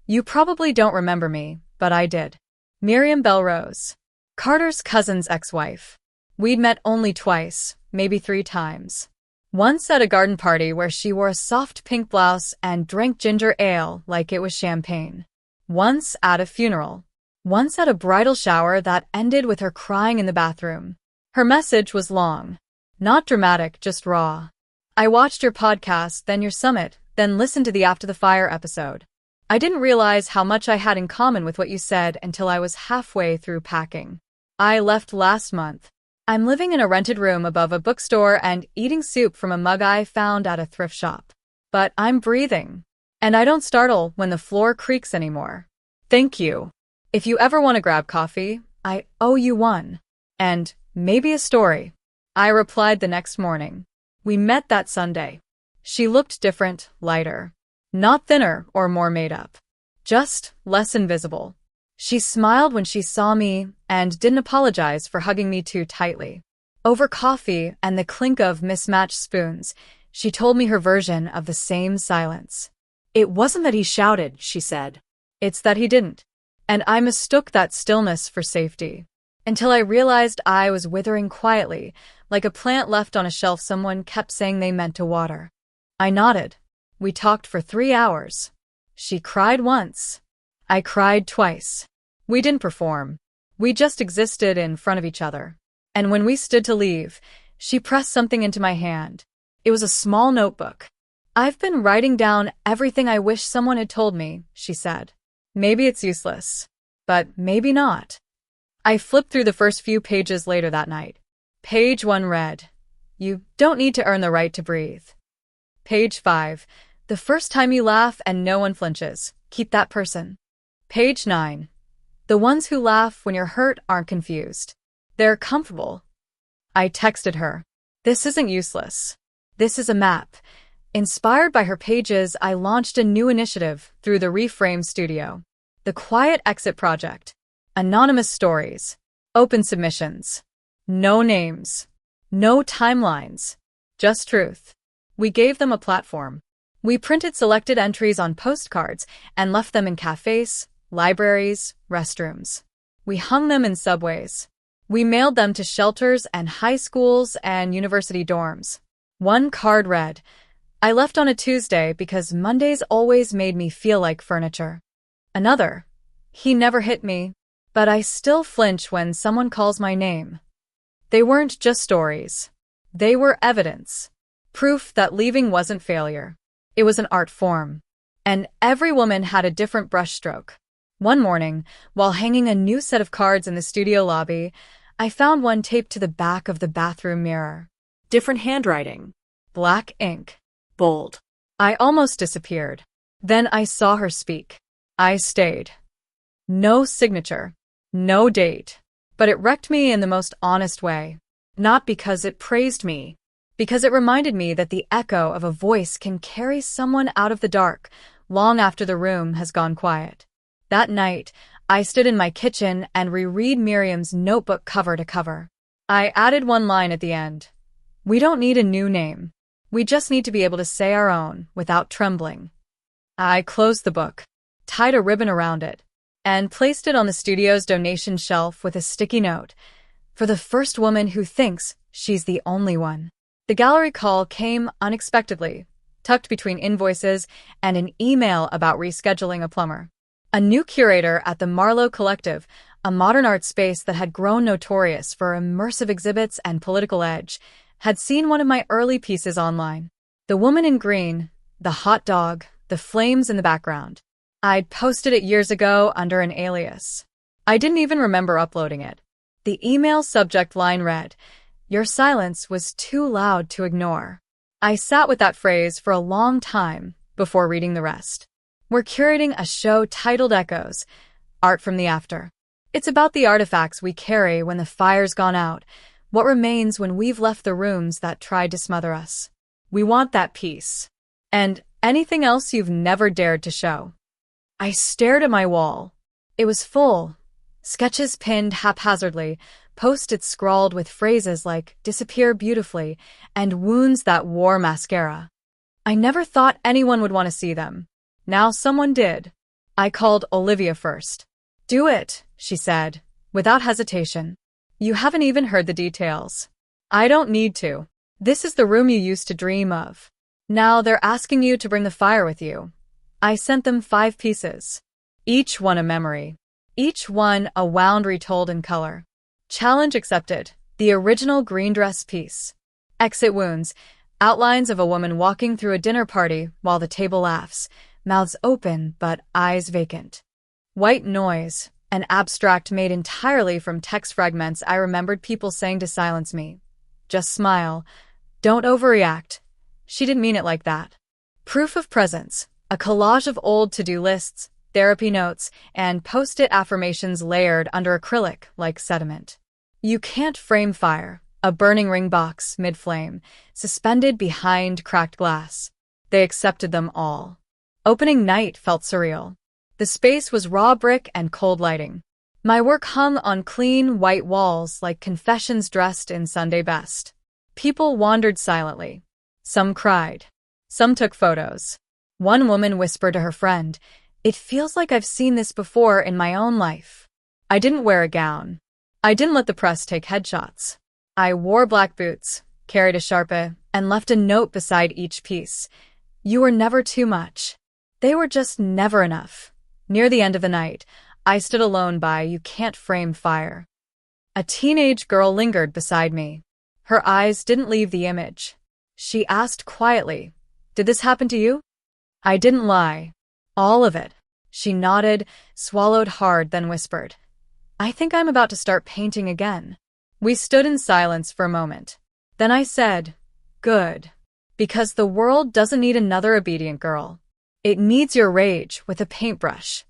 "You probably don't remember me, but I did. Miriam Belrose, Carter's cousin's ex-wife. We'd met only twice, maybe 3 times. Once at a garden party where she wore a soft pink blouse and drank ginger ale like it was champagne. Once at a funeral. Once at a bridal shower that ended with her crying in the bathroom. Her message was long. Not dramatic, just raw. I watched your podcast, then your summit, then listened to the After the Fire episode. I didn't realize how much I had in common with what you said until I was halfway through packing. I left last month. I'm living in a rented room above a bookstore and eating soup from a mug I found at a thrift shop. But I'm breathing. And I don't startle when the floor creaks anymore. Thank you. If you ever want to grab coffee, I owe you one. And maybe a story." I replied the next morning. We met that Sunday. She looked different, lighter. Not thinner or more made up. Just less invisible. She smiled when she saw me and didn't apologize for hugging me too tightly. Over coffee and the clink of mismatched spoons, she told me her version of the same silence. It wasn't that he shouted, she said. It's that he didn't. And I mistook that stillness for safety. Until I realized I was withering quietly, like a plant left on a shelf someone kept saying they meant to water. I nodded. We talked for 3 hours. She cried once. I cried twice. We didn't perform. We just existed in front of each other. And when we stood to leave, she pressed something into my hand. It was a small notebook. "I've been writing down everything I wish someone had told me," she said. "Maybe it's useless, but maybe not." I flipped through the first few pages later that night. Page 1 read, "You don't need to earn the right to breathe." Page 5, "The first time you laugh and no one flinches, keep that person." Page 9, "The ones who laugh when you're hurt aren't confused. They're comfortable." I texted her, "This isn't useless. This is a map." Inspired by her pages, I launched a new initiative through the Reframe Studio. The Quiet Exit Project. Anonymous stories. Open submissions. No names. No timelines. Just truth. We gave them a platform. We printed selected entries on postcards and left them in cafes, libraries, restrooms. We hung them in subways. We mailed them to shelters and high schools and university dorms. One card read, "I left on a Tuesday because Mondays always made me feel like furniture." Another, "He never hit me, but I still flinch when someone calls my name." They weren't just stories. They were evidence. Proof that leaving wasn't failure. It was an art form. And every woman had a different brushstroke. One morning, while hanging a new set of cards in the studio lobby, I found one taped to the back of the bathroom mirror. Different handwriting. Black ink. Bold. I almost disappeared. Then I saw her speak. I stayed. No signature. No date. But it wrecked me in the most honest way. Not because it praised me, because it reminded me that the echo of a voice can carry someone out of the dark long after the room has gone quiet. That night, I stood in my kitchen and reread Miriam's notebook cover to cover. I added one line at the end. We don't need a new name. We just need to be able to say our own without trembling. I closed the book, tied a ribbon around it, and placed it on the studio's donation shelf with a sticky note. For the first woman who thinks she's the only one. The gallery call came unexpectedly, tucked between invoices and an email about rescheduling a plumber. A new curator at the Marlowe Collective, a modern art space that had grown notorious for immersive exhibits and political edge, had seen one of my early pieces online. The woman in green, the hot dog, the flames in the background. I'd posted it years ago under an alias. I didn't even remember uploading it. The email subject line read, "Your silence was too loud to ignore." I sat with that phrase for a long time before reading the rest. We're curating a show titled Echoes, Art from the After. It's about the artifacts we carry when the fire's gone out, what remains when we've left the rooms that tried to smother us. We want that peace. And anything else you've never dared to show. I stared at my wall. It was full. Sketches pinned haphazardly, post-its scrawled with phrases like "disappear beautifully" and "wounds that wore mascara." I never thought anyone would want to see them. Now someone did. I called Olivia first. "Do it," she said, without hesitation. "You haven't even heard the details." "I don't need to. This is the room you used to dream of. Now they're asking you to bring the fire with you." I sent them 5 pieces. Each one a memory. Each one a wound retold in color. Challenge accepted. The original green dress piece. Exit wounds. Outlines of a woman walking through a dinner party while the table laughs, mouths open but eyes vacant. White noise. An abstract made entirely from text fragments I remembered people saying to silence me. "Just smile. Don't overreact. She didn't mean it like that." Proof of presence. A collage of old to-do lists, therapy notes, and post-it affirmations layered under acrylic like sediment. You can't frame fire. A burning ring box, mid-flame, suspended behind cracked glass. They accepted them all. Opening night felt surreal. The space was raw brick and cold lighting. My work hung on clean, white walls like confessions dressed in Sunday best. People wandered silently. Some cried. Some took photos. One woman whispered to her friend, "It feels like I've seen this before in my own life." I didn't wear a gown. I didn't let the press take headshots. I wore black boots, carried a Sharpie, and left a note beside each piece. "You were never too much." They were just never enough. Near the end of the night, I stood alone by "You Can't Frame Fire." A teenage girl lingered beside me. Her eyes didn't leave the image. She asked quietly, "Did this happen to you?" I didn't lie. All of it. She nodded, swallowed hard, then whispered, "I think I'm about to start painting again." We stood in silence for a moment. Then I said, "Good. Because the world doesn't need another obedient girl. It needs your rage with a paintbrush."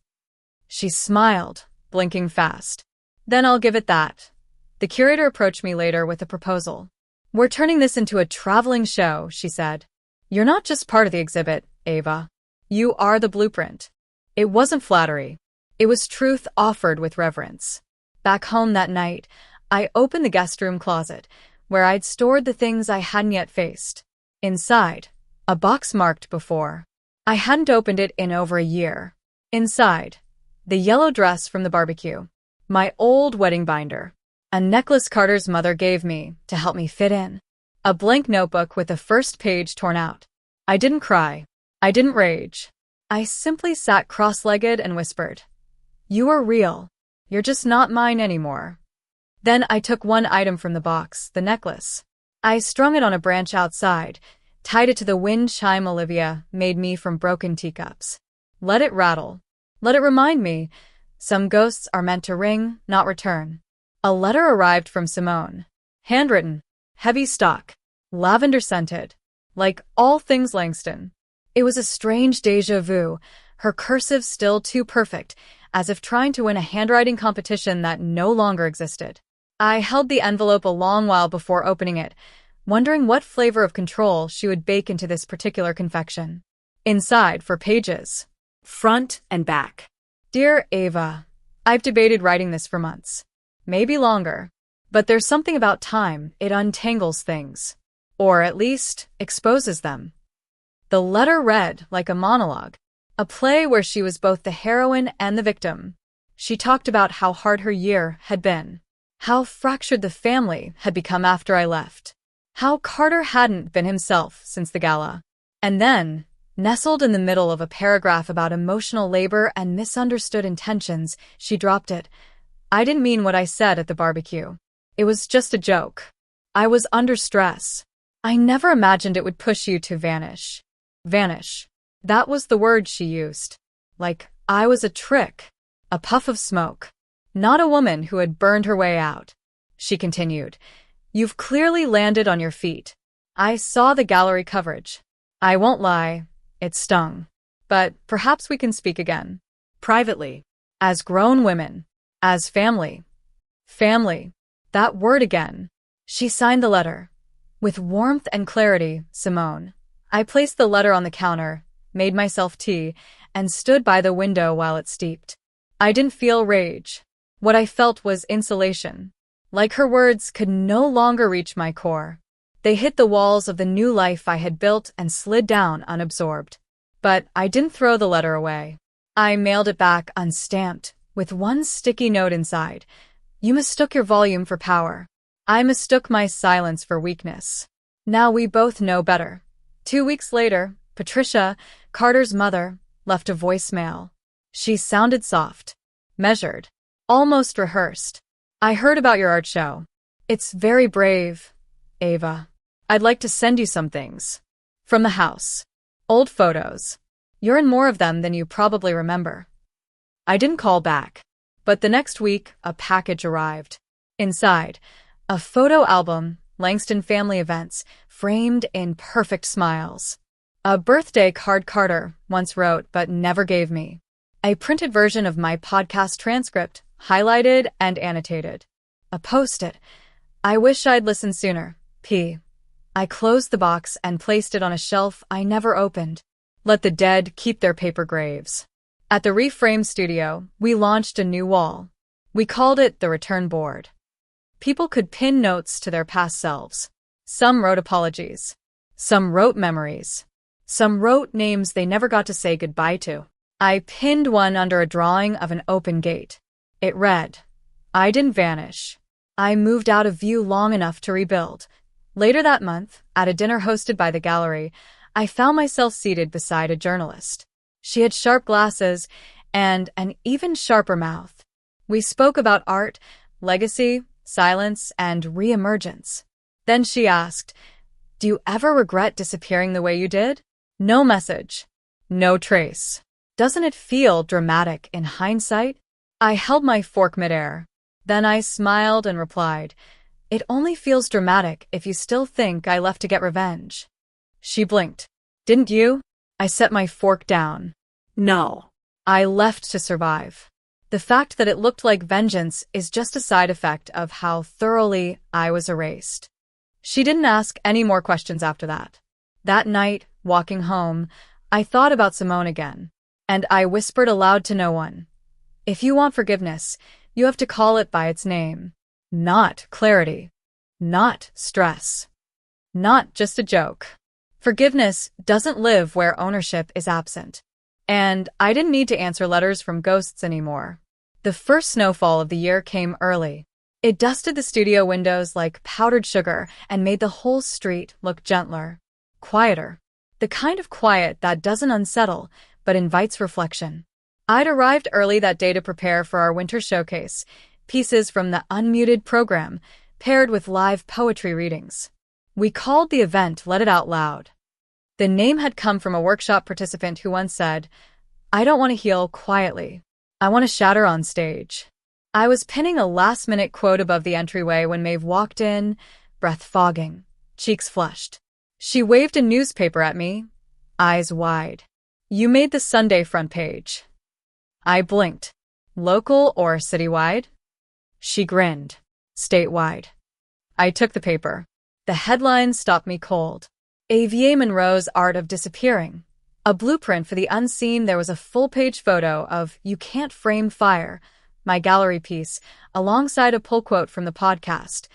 She smiled, blinking fast. "Then I'll give it that." The curator approached me later with a proposal. "We're turning this into a traveling show," she said. "You're not just part of the exhibit, Ava. You are the blueprint." It wasn't flattery. It was truth offered with reverence. Back home that night, I opened the guest room closet, where I'd stored the things I hadn't yet faced. Inside, a box marked before. I hadn't opened it in over a year. Inside, the yellow dress from the barbecue, my old wedding binder, a necklace Carter's mother gave me to help me fit in, a blank notebook with the first page torn out. I didn't cry. I didn't rage. I simply sat cross-legged and whispered, "You are real. You're just not mine anymore." Then I took one item from the box, the necklace. I strung it on a branch outside, tied it to the wind chime Olivia made me from broken teacups. Let it rattle. Let it remind me, some ghosts are meant to ring, not return. A letter arrived from Simone. Handwritten, heavy stock, lavender-scented, like all things Langston. It was a strange déjà vu, her cursive still too perfect, as if trying to win a handwriting competition that no longer existed. I held the envelope a long while before opening it, wondering what flavor of control she would bake into this particular confection. Inside, for pages, Front and back. Dear Ava, I've debated writing this for months. Maybe longer. But there's something about time, it untangles things. Or at least, exposes them. The letter read like a monologue, a play where she was both the heroine and the victim. She talked about how hard her year had been, how fractured the family had become after I left, how Carter hadn't been himself since the gala. And then, nestled in the middle of a paragraph about emotional labor and misunderstood intentions, she dropped it. I didn't mean what I said at the barbecue. It was just a joke. I was under stress. I never imagined it would push you to vanish. Vanish. That was the word she used. Like I was a trick. A puff of smoke. Not a woman who had burned her way out. She continued. You've clearly landed on your feet. I saw the gallery coverage. I won't lie. It stung. But perhaps we can speak again. Privately. As grown women. As family. Family. That word again. She signed the letter. With warmth and clarity, Simone. I placed the letter on the counter, made myself tea, and stood by the window while it steeped. I didn't feel rage. What I felt was insulation. Like her words could no longer reach my core. They hit the walls of the new life I had built and slid down unabsorbed. But I didn't throw the letter away. I mailed it back unstamped, with one sticky note inside. You mistook your volume for power. I mistook my silence for weakness. Now we both know better. 2 weeks later, Patricia, Carter's mother, left a voicemail. She sounded soft, measured, almost rehearsed. I heard about your art show. It's very brave, Ava. I'd like to send you some things. From the house. Old photos. You're in more of them than you probably remember. I didn't call back. But the next week, a package arrived. Inside, a photo album, Langston family events, framed in perfect smiles. A birthday card Carter once wrote but never gave me. A printed version of my podcast transcript, highlighted and annotated. A post-it. I wish I'd listened sooner. P. I closed the box and placed it on a shelf I never opened. Let the dead keep their paper graves. At the Reframe studio, we launched a new wall. We called it the return board. People could pin notes to their past selves. Some wrote apologies. Some wrote memories. Some wrote names they never got to say goodbye to. I pinned one under a drawing of an open gate. It read, I didn't vanish. I moved out of view long enough to rebuild. Later that month, at a dinner hosted by the gallery, I found myself seated beside a journalist. She had sharp glasses and an even sharper mouth. We spoke about art, legacy, silence, and re-emergence. Then she asked, Do you ever regret disappearing the way you did? No message. No trace. Doesn't it feel dramatic in hindsight? I held my fork midair. Then I smiled and replied, It only feels dramatic if you still think I left to get revenge. She blinked. Didn't you? I set my fork down. No. I left to survive. The fact that it looked like vengeance is just a side effect of how thoroughly I was erased. She didn't ask any more questions after that. That night, walking home, I thought about Simone again, and I whispered aloud to no one. If you want forgiveness, you have to call it by its name. Not clarity. Not stress. Not just a joke. Forgiveness doesn't live where ownership is absent. And I didn't need to answer letters from ghosts anymore. The first snowfall of the year came early. It dusted the studio windows like powdered sugar and made the whole street look gentler, quieter. The kind of quiet that doesn't unsettle, but invites reflection. I'd arrived early that day to prepare for our winter showcase, pieces from the unmuted program, paired with live poetry readings. We called the event Let It Out Loud. The name had come from a workshop participant who once said, I don't want to heal quietly. I want to shatter on stage. I was pinning a last-minute quote above the entryway when Maeve walked in, breath fogging, cheeks flushed. She waved a newspaper at me, eyes wide. You made the Sunday front page. I blinked. Local or citywide? She grinned. Statewide. I took the paper. The headline stopped me cold. A.V.A. Monroe's Art of Disappearing. A blueprint for the unseen. There was a full-page photo of You Can't Frame Fire, my gallery piece, alongside a pull quote from the podcast.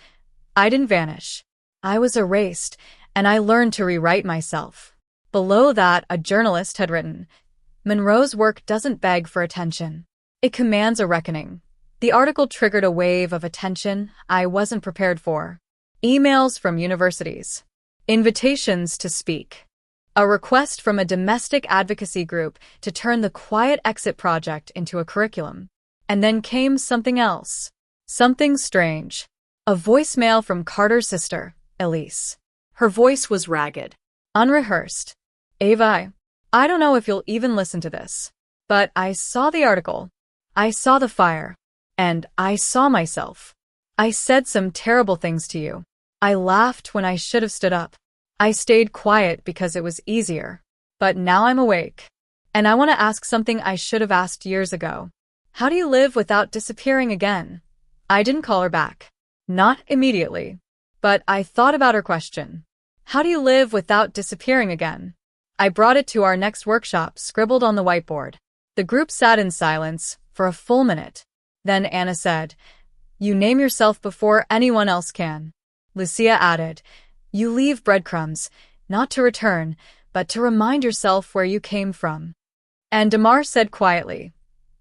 I didn't vanish. I was erased, and I learned to rewrite myself. Below that, a journalist had written, Monroe's work doesn't beg for attention. It commands a reckoning. The article triggered a wave of attention I wasn't prepared for. Emails from universities. Invitations to speak. A request from a domestic advocacy group to turn the Quiet Exit Project into a curriculum. And then came something else. Something strange. A voicemail from Carter's sister, Elise. Her voice was ragged. Unrehearsed. Ava, I don't know if you'll even listen to this, but I saw the article. I saw the fire. And I saw myself. I said some terrible things to you. I laughed when I should have stood up. I stayed quiet because it was easier. But now I'm awake. And I want to ask something I should have asked years ago. How do you live without disappearing again? I didn't call her back. Not immediately. But I thought about her question. How do you live without disappearing again? I brought it to our next workshop, scribbled on the whiteboard. The group sat in silence for a full minute. Then Anna said, You name yourself before anyone else can. Lucia added, You leave breadcrumbs, not to return, but to remind yourself where you came from. And Damar said quietly,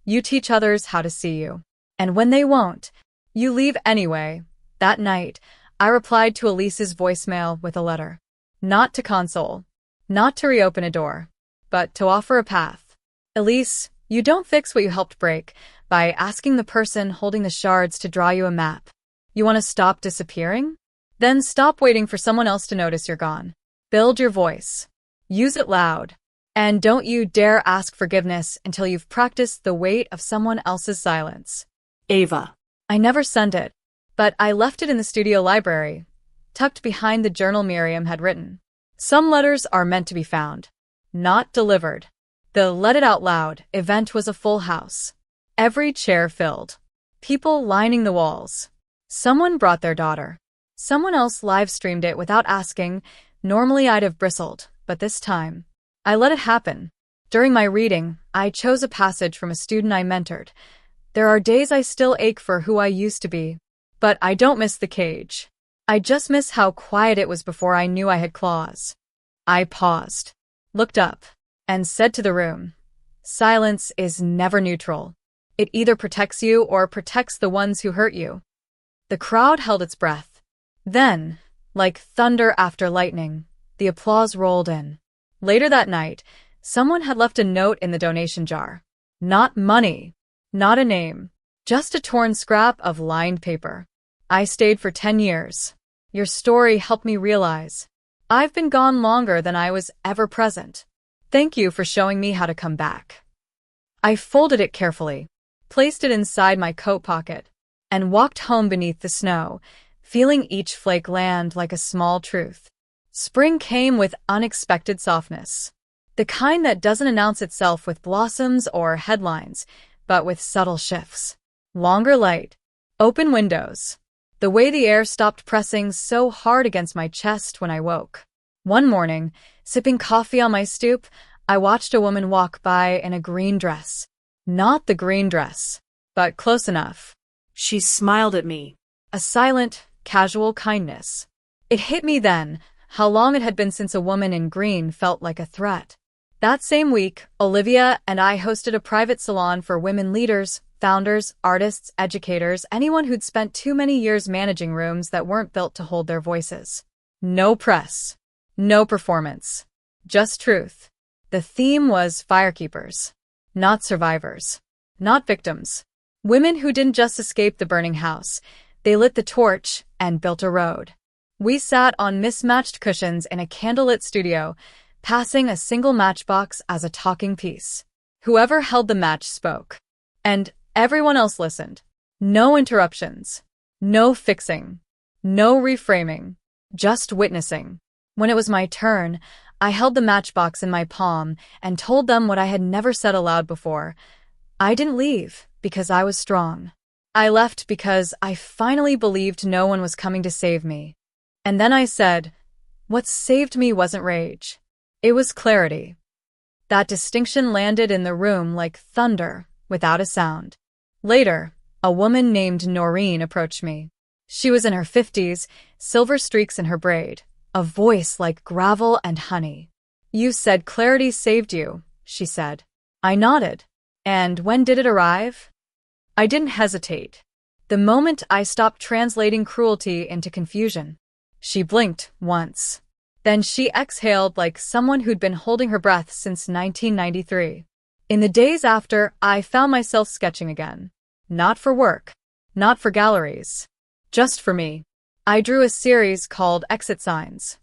You teach others how to see you. And when they won't, you leave anyway. That night, I replied to Elise's voicemail with a letter. Not to console, not to reopen a door, but to offer a path. Elise, you don't fix what you helped break by asking the person holding the shards to draw you a map. You want to stop disappearing? Then stop waiting for someone else to notice you're gone. Build your voice. Use it loud. And don't you dare ask forgiveness until you've practiced the weight of someone else's silence. Ava. I never sent it, but I left it in the studio library, tucked behind the journal Miriam had written. Some letters are meant to be found, not delivered. The Let It Out Loud event was a full house. Every chair filled. People lining the walls. Someone brought their daughter. Someone else live-streamed it without asking. Normally I'd have bristled, but this time, I let it happen. During my reading, I chose a passage from a student I mentored. There are days I still ache for who I used to be. But I don't miss the cage. I just miss how quiet it was before I knew I had claws. I paused, looked up, and said to the room, Silence is never neutral. It either protects you or protects the ones who hurt you. The crowd held its breath. Then, like thunder after lightning, the applause rolled in. Later that night, someone had left a note in the donation jar. Not money, not a name, just a torn scrap of lined paper. I stayed for 10 years. Your story helped me realize I've been gone longer than I was ever present. Thank you for showing me how to come back. I folded it carefully, placed it inside my coat pocket, and walked home beneath the snow, feeling each flake land like a small truth. Spring came with unexpected softness. The kind that doesn't announce itself with blossoms or headlines, but with subtle shifts. Longer light. Open windows. The way the air stopped pressing so hard against my chest when I woke. One morning, sipping coffee on my stoop, I watched a woman walk by in a green dress. Not the green dress, but close enough. She smiled at me. A silent, casual kindness. It hit me then, how long it had been since a woman in green felt like a threat. That same week, Olivia and I hosted a private salon for women leaders, founders, artists, educators, anyone who'd spent too many years managing rooms that weren't built to hold their voices. No press. No performance. Just truth. The theme was firekeepers. Not survivors. Not victims. Women who didn't just escape the burning house. They lit the torch and built a road. We sat on mismatched cushions in a candlelit studio, passing a single matchbox as a talking piece. Whoever held the match spoke. And everyone else listened. No interruptions. No fixing. No reframing. Just witnessing. When it was my turn, I held the matchbox in my palm and told them what I had never said aloud before. I didn't leave because I was strong. I left because I finally believed no one was coming to save me. And then I said, what saved me wasn't rage. It was clarity. That distinction landed in the room like thunder, without a sound. Later, a woman named Noreen approached me. She was in her 50s, silver streaks in her braid, a voice like gravel and honey. You said clarity saved you, she said. I nodded. And when did it arrive? I didn't hesitate. The moment I stopped translating cruelty into confusion. She blinked once. Then she exhaled like someone who'd been holding her breath since 1993. In the days after, I found myself sketching again. Not for work. Not for galleries. Just for me. I drew a series called Exit Signs.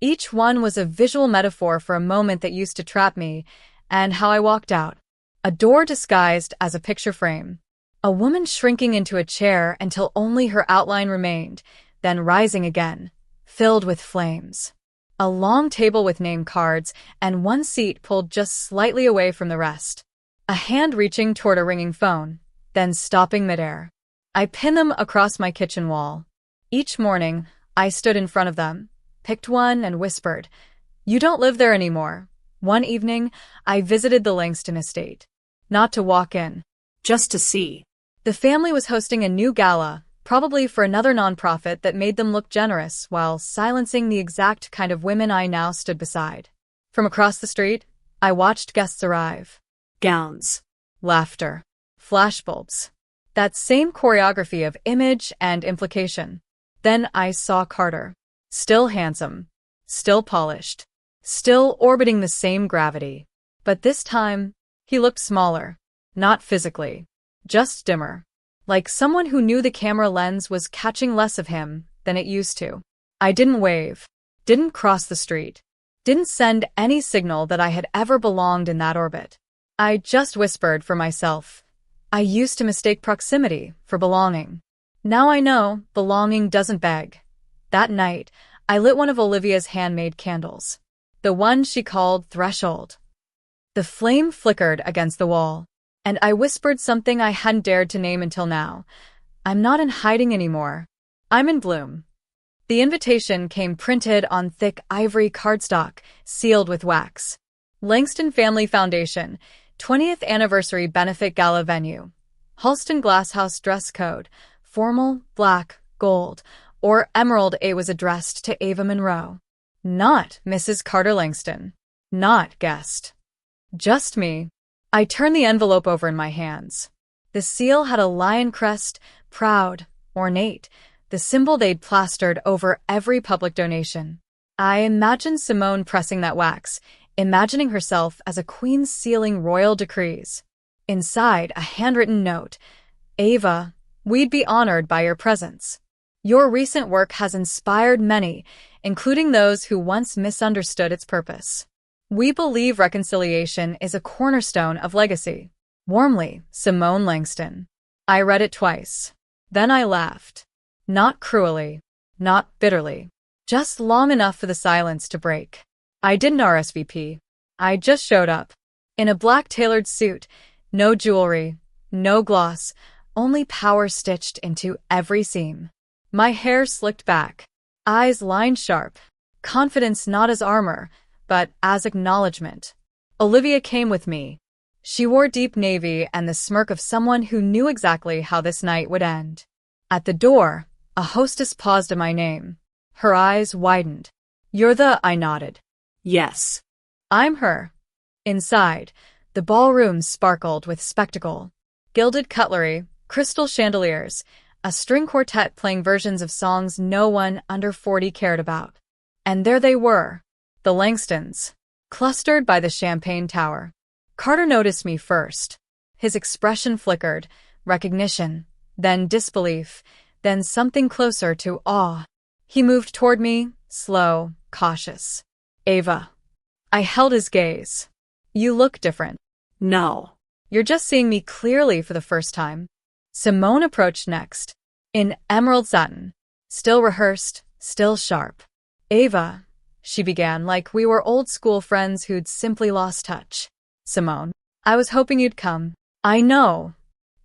Each one was a visual metaphor for a moment that used to trap me, and how I walked out. A door disguised as a picture frame. A woman shrinking into a chair until only her outline remained, then rising again, filled with flames. A long table with name cards, and one seat pulled just slightly away from the rest. A hand reaching toward a ringing phone, then stopping midair. I pinned them across my kitchen wall. Each morning, I stood in front of them, picked one and whispered, "You don't live there anymore." One evening, I visited the Langston estate. Not to walk in. Just to see. The family was hosting a new gala, probably for another nonprofit that made them look generous while silencing the exact kind of women I now stood beside. From across the street, I watched guests arrive. Gowns. Laughter. Flashbulbs. That same choreography of image and implication. Then I saw Carter. Still handsome. Still polished. Still orbiting the same gravity. But this time, he looked smaller. Not physically. Just dimmer. Like someone who knew the camera lens was catching less of him than it used to. I didn't wave. Didn't cross the street. Didn't send any signal that I had ever belonged in that orbit. I just whispered for myself. I used to mistake proximity for belonging. Now I know belonging doesn't beg. That night, I lit one of Olivia's handmade candles. The one she called Threshold. The flame flickered against the wall, and I whispered something I hadn't dared to name until now. I'm not in hiding anymore. I'm in bloom. The invitation came printed on thick ivory cardstock, sealed with wax. Langston Family Foundation, 20th Anniversary Benefit Gala Venue. Halston Glasshouse dress code, formal, black, gold, or emerald. A was addressed to Ava Monroe. Not Mrs. Carter Langston. Not guest. Just me. I turned the envelope over in my hands. The seal had a lion crest, proud, ornate, the symbol they'd plastered over every public donation. I imagined Simone pressing that wax, imagining herself as a queen sealing royal decrees. Inside, a handwritten note. Ava, we'd be honored by your presence. Your recent work has inspired many, including those who once misunderstood its purpose. We believe reconciliation is a cornerstone of legacy. Warmly, Simone Langston. I read it twice. Then I laughed. Not cruelly. Not bitterly. Just long enough for the silence to break. I didn't RSVP. I just showed up. In a black tailored suit. No jewelry. No gloss. Only power stitched into every seam. My hair slicked back. Eyes lined sharp. Confidence not as armor, but as acknowledgement. Olivia came with me. She wore deep navy and the smirk of someone who knew exactly how this night would end. At the door, a hostess paused at my name. Her eyes widened. You're the... I nodded. Yes. I'm her. Inside, the ballroom sparkled with spectacle. Gilded cutlery, crystal chandeliers, a string quartet playing versions of songs no one under 40 cared about. And there they were. The Langstons, clustered by the champagne tower. Carter noticed me first. His expression flickered, recognition, then disbelief, then something closer to awe. He moved toward me, slow, cautious. Ava. I held his gaze. You look different. No. You're just seeing me clearly for the first time. Simone approached next. In emerald satin. Still rehearsed, still sharp. Ava, she began like we were old school friends who'd simply lost touch. Simone, I was hoping you'd come. I know.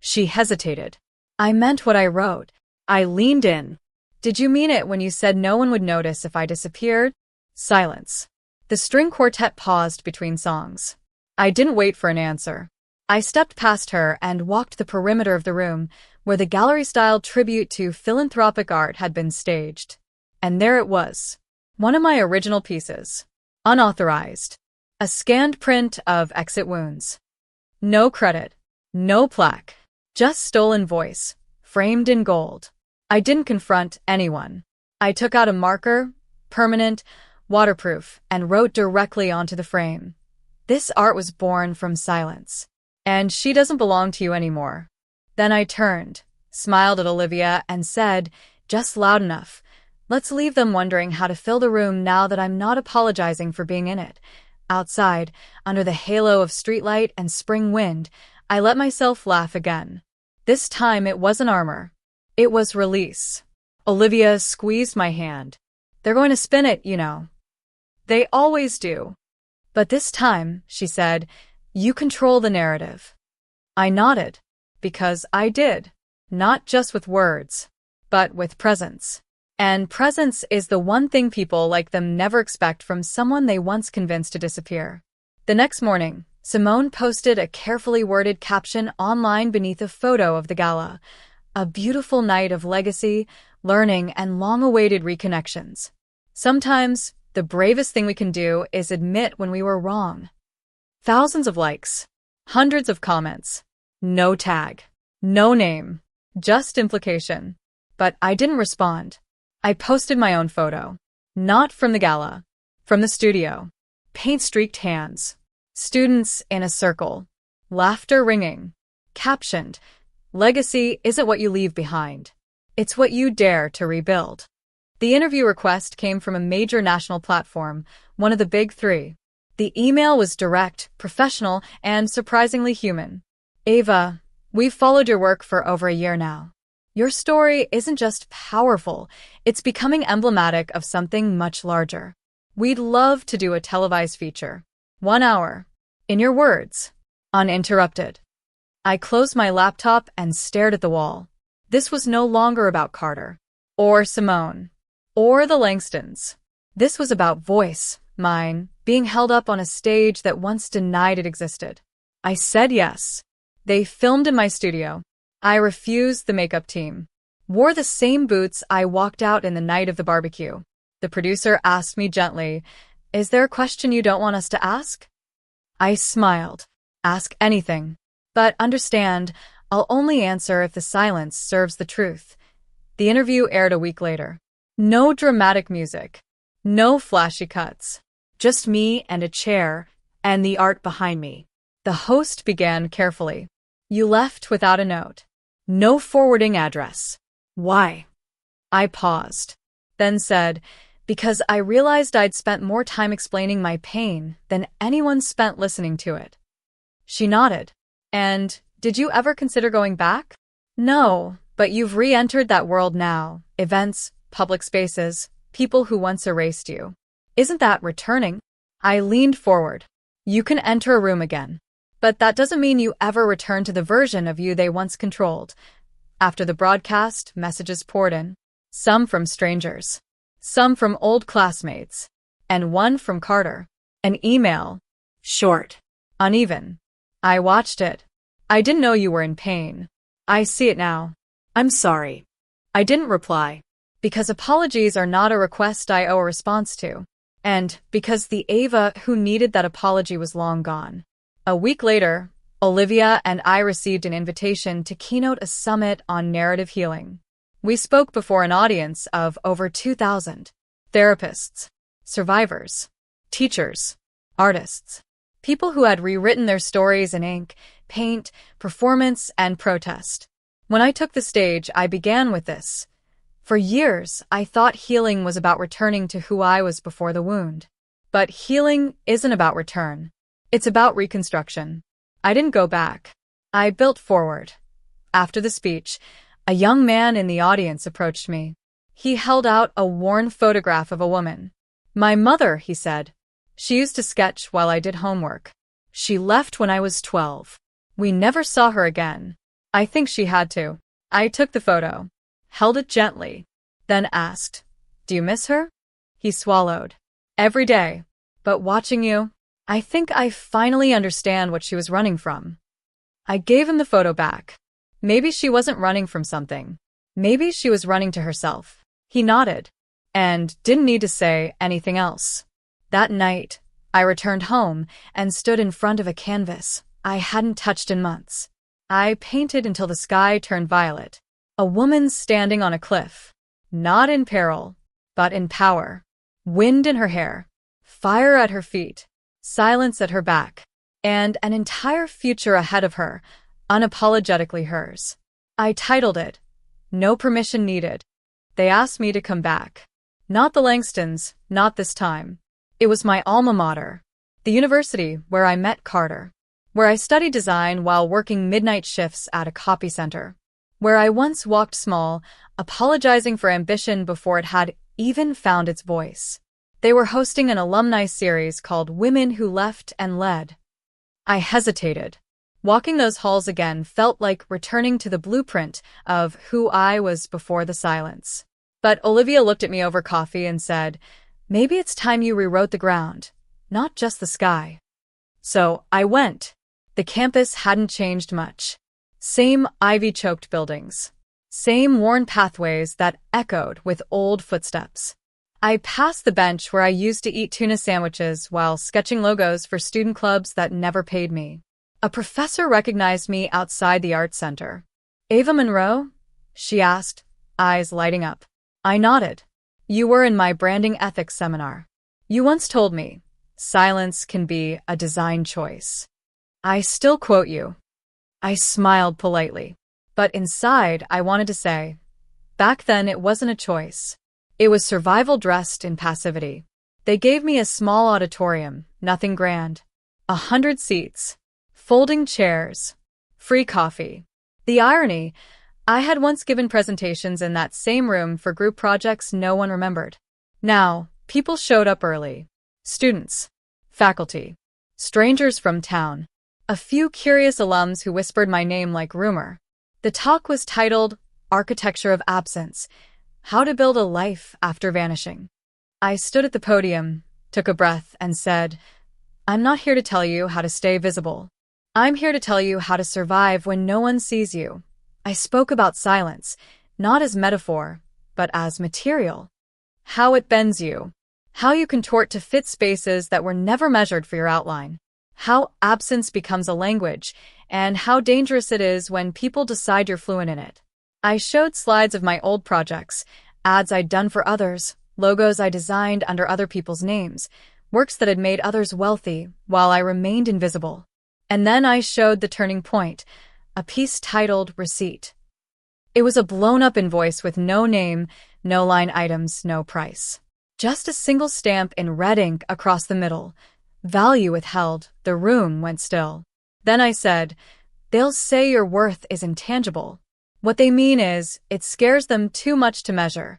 She hesitated. I meant what I wrote. I leaned in. Did you mean it when you said no one would notice if I disappeared? Silence. The string quartet paused between songs. I didn't wait for an answer. I stepped past her and walked the perimeter of the room where the gallery-style tribute to philanthropic art had been staged. And there it was. One of my original pieces. Unauthorized. A scanned print of Exit Wounds. No credit. No plaque. Just stolen voice, framed in gold. I didn't confront anyone. I took out a marker, permanent, waterproof, and wrote directly onto the frame. This art was born from silence. And she doesn't belong to you anymore. Then I turned, smiled at Olivia, and said, just loud enough, let's leave them wondering how to fill the room now that I'm not apologizing for being in it. Outside, under the halo of streetlight and spring wind, I let myself laugh again. This time it wasn't armor. It was release. Olivia squeezed my hand. They're going to spin it, you know. They always do. But this time, she said, you control the narrative. I nodded. Because I did. Not just with words, but with presence. And presence is the one thing people like them never expect from someone they once convinced to disappear. The next morning, Simone posted a carefully worded caption online beneath a photo of the gala. A beautiful night of legacy, learning, and long-awaited reconnections. Sometimes, the bravest thing we can do is admit when we were wrong. Thousands of likes. Hundreds of comments. No tag. No name. Just implication. But I didn't respond. I posted my own photo. Not from the gala. From the studio. Paint-streaked hands. Students in a circle. Laughter ringing. Captioned, legacy isn't what you leave behind. It's what you dare to rebuild. The interview request came from a major national platform, one of the big three. The email was direct, professional, and surprisingly human. Ava, we've followed your work for over a year now. Your story isn't just powerful, it's becoming emblematic of something much larger. We'd love to do a televised feature. 1 hour. In your words. Uninterrupted. I closed my laptop and stared at the wall. This was no longer about Carter. Or Simone. Or the Langstons. This was about voice, mine, being held up on a stage that once denied it existed. I said yes. They filmed in my studio. I refused the makeup team. Wore the same boots I walked out in the night of the barbecue. The producer asked me gently, "Is there a question you don't want us to ask?" I smiled. Ask anything. But understand, I'll only answer if the silence serves the truth. The interview aired a week later. No dramatic music. No flashy cuts. Just me and a chair, and the art behind me. The host began carefully. You left without a note. No forwarding address. Why? I paused. Then said, because I realized I'd spent more time explaining my pain than anyone spent listening to it. She nodded. And, did you ever consider going back? No, but you've re-entered that world now. Events, public spaces, people who once erased you. Isn't that returning? I leaned forward. You can enter a room again. But that doesn't mean you ever return to the version of you they once controlled. After the broadcast, messages poured in. Some from strangers. Some from old classmates. And one from Carter. An email. Short. Uneven. I watched it. I didn't know you were in pain. I see it now. I'm sorry. I didn't reply. Because apologies are not a request I owe a response to. And because the Ava who needed that apology was long gone. A week later, Olivia and I received an invitation to keynote a summit on narrative healing. We spoke before an audience of over 2,000 therapists, survivors, teachers, artists, people who had rewritten their stories in ink, paint, performance, and protest. When I took the stage, I began with this. For years, I thought healing was about returning to who I was before the wound. But healing isn't about return. It's about reconstruction. I didn't go back. I built forward. After the speech, a young man in the audience approached me. He held out a worn photograph of a woman. My mother, he said. She used to sketch while I did homework. She left when I was 12. We never saw her again. I think she had to. I took the photo, held it gently, then asked, "Do you miss her?" He swallowed. "Every day. But watching you, I think I finally understand what she was running from." I gave him the photo back. Maybe she wasn't running from something. Maybe she was running to herself. He nodded, and didn't need to say anything else. That night, I returned home and stood in front of a canvas I hadn't touched in months. I painted until the sky turned violet. A woman standing on a cliff, not in peril, but in power. Wind in her hair, fire at her feet, silence at her back, and an entire future ahead of her, unapologetically hers. I titled it, "No Permission Needed." They asked me to come back. Not the Langstons, not this time. It was my alma mater, the university where I met Carter, where I studied design while working midnight shifts at a copy center, where I once walked small, apologizing for ambition before it had even found its voice. They were hosting an alumni series called Women Who Left and Led. I hesitated. Walking those halls again felt like returning to the blueprint of who I was before the silence. But Olivia looked at me over coffee and said, "Maybe it's time you rewrote the ground, not just the sky." So I went. The campus hadn't changed much. Same ivy-choked buildings. Same worn pathways that echoed with old footsteps. I passed the bench where I used to eat tuna sandwiches while sketching logos for student clubs that never paid me. A professor recognized me outside the art center. "Ava Monroe?" she asked, eyes lighting up. I nodded. "You were in my branding ethics seminar. You once told me, silence can be a design choice. I still quote you." I smiled politely, but inside I wanted to say, back then it wasn't a choice. It was survival dressed in passivity. They gave me a small auditorium, nothing grand. 100 seats, folding chairs, free coffee. The irony, I had once given presentations in that same room for group projects no one remembered. Now, people showed up early. Students, faculty, strangers from town. A few curious alums who whispered my name like rumor. The talk was titled, "Architecture of Absence: How to Build a Life After Vanishing." I stood at the podium, took a breath, and said, "I'm not here to tell you how to stay visible. I'm here to tell you how to survive when no one sees you." I spoke about silence, not as metaphor, but as material. How it bends you. How you contort to fit spaces that were never measured for your outline. How absence becomes a language, and how dangerous it is when people decide you're fluent in it. I showed slides of my old projects, ads I'd done for others, logos I designed under other people's names, works that had made others wealthy while I remained invisible. And then I showed the turning point, a piece titled Receipt. It was a blown-up invoice with no name, no line items, no price. Just a single stamp in red ink across the middle. Value withheld. The room went still. Then I said, "They'll say your worth is intangible. What they mean is, it scares them too much to measure."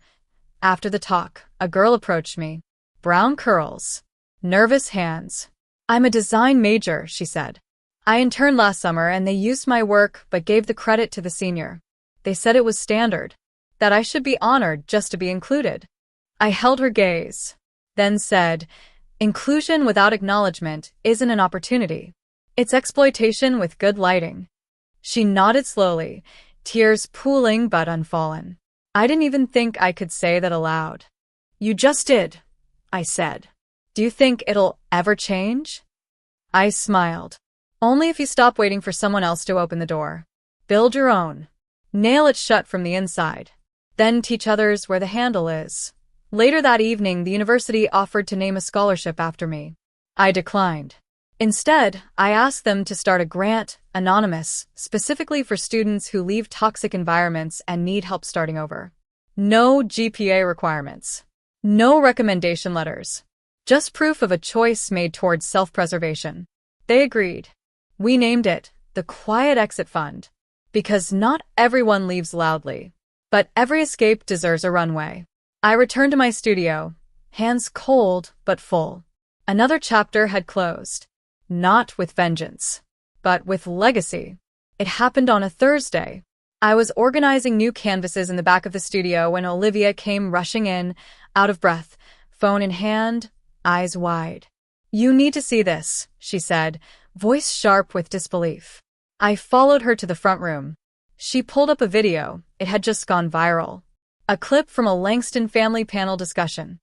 After the talk, a girl approached me. Brown curls. Nervous hands. "I'm a design major," she said. "I interned last summer and they used my work but gave the credit to the senior. They said it was standard, that I should be honored just to be included." I held her gaze, then said, "Inclusion without acknowledgement isn't an opportunity. It's exploitation with good lighting." She nodded slowly, tears pooling but unfallen. I didn't even think I could say that aloud. "You just did," I said. "Do you think it'll ever change?" I smiled. "Only if you stop waiting for someone else to open the door. Build your own. Nail it shut from the inside. Then teach others where the handle is." Later that evening, the university offered to name a scholarship after me. I declined. Instead, I asked them to start a grant, anonymous, specifically for students who leave toxic environments and need help starting over. No GPA requirements. No recommendation letters. Just proof of a choice made towards self-preservation. They agreed. We named it the Quiet Exit Fund. Because not everyone leaves loudly. But every escape deserves a runway. I returned to my studio, hands cold but full. Another chapter had closed. Not with vengeance. but with legacy. It happened on a Thursday. I was organizing new canvases in the back of the studio when Olivia came rushing in, out of breath, phone in hand, eyes wide. "You need to see this," she said, voice sharp with disbelief. I followed her to the front room. She pulled up a video. It had just gone viral. A clip from a Langston family panel discussion.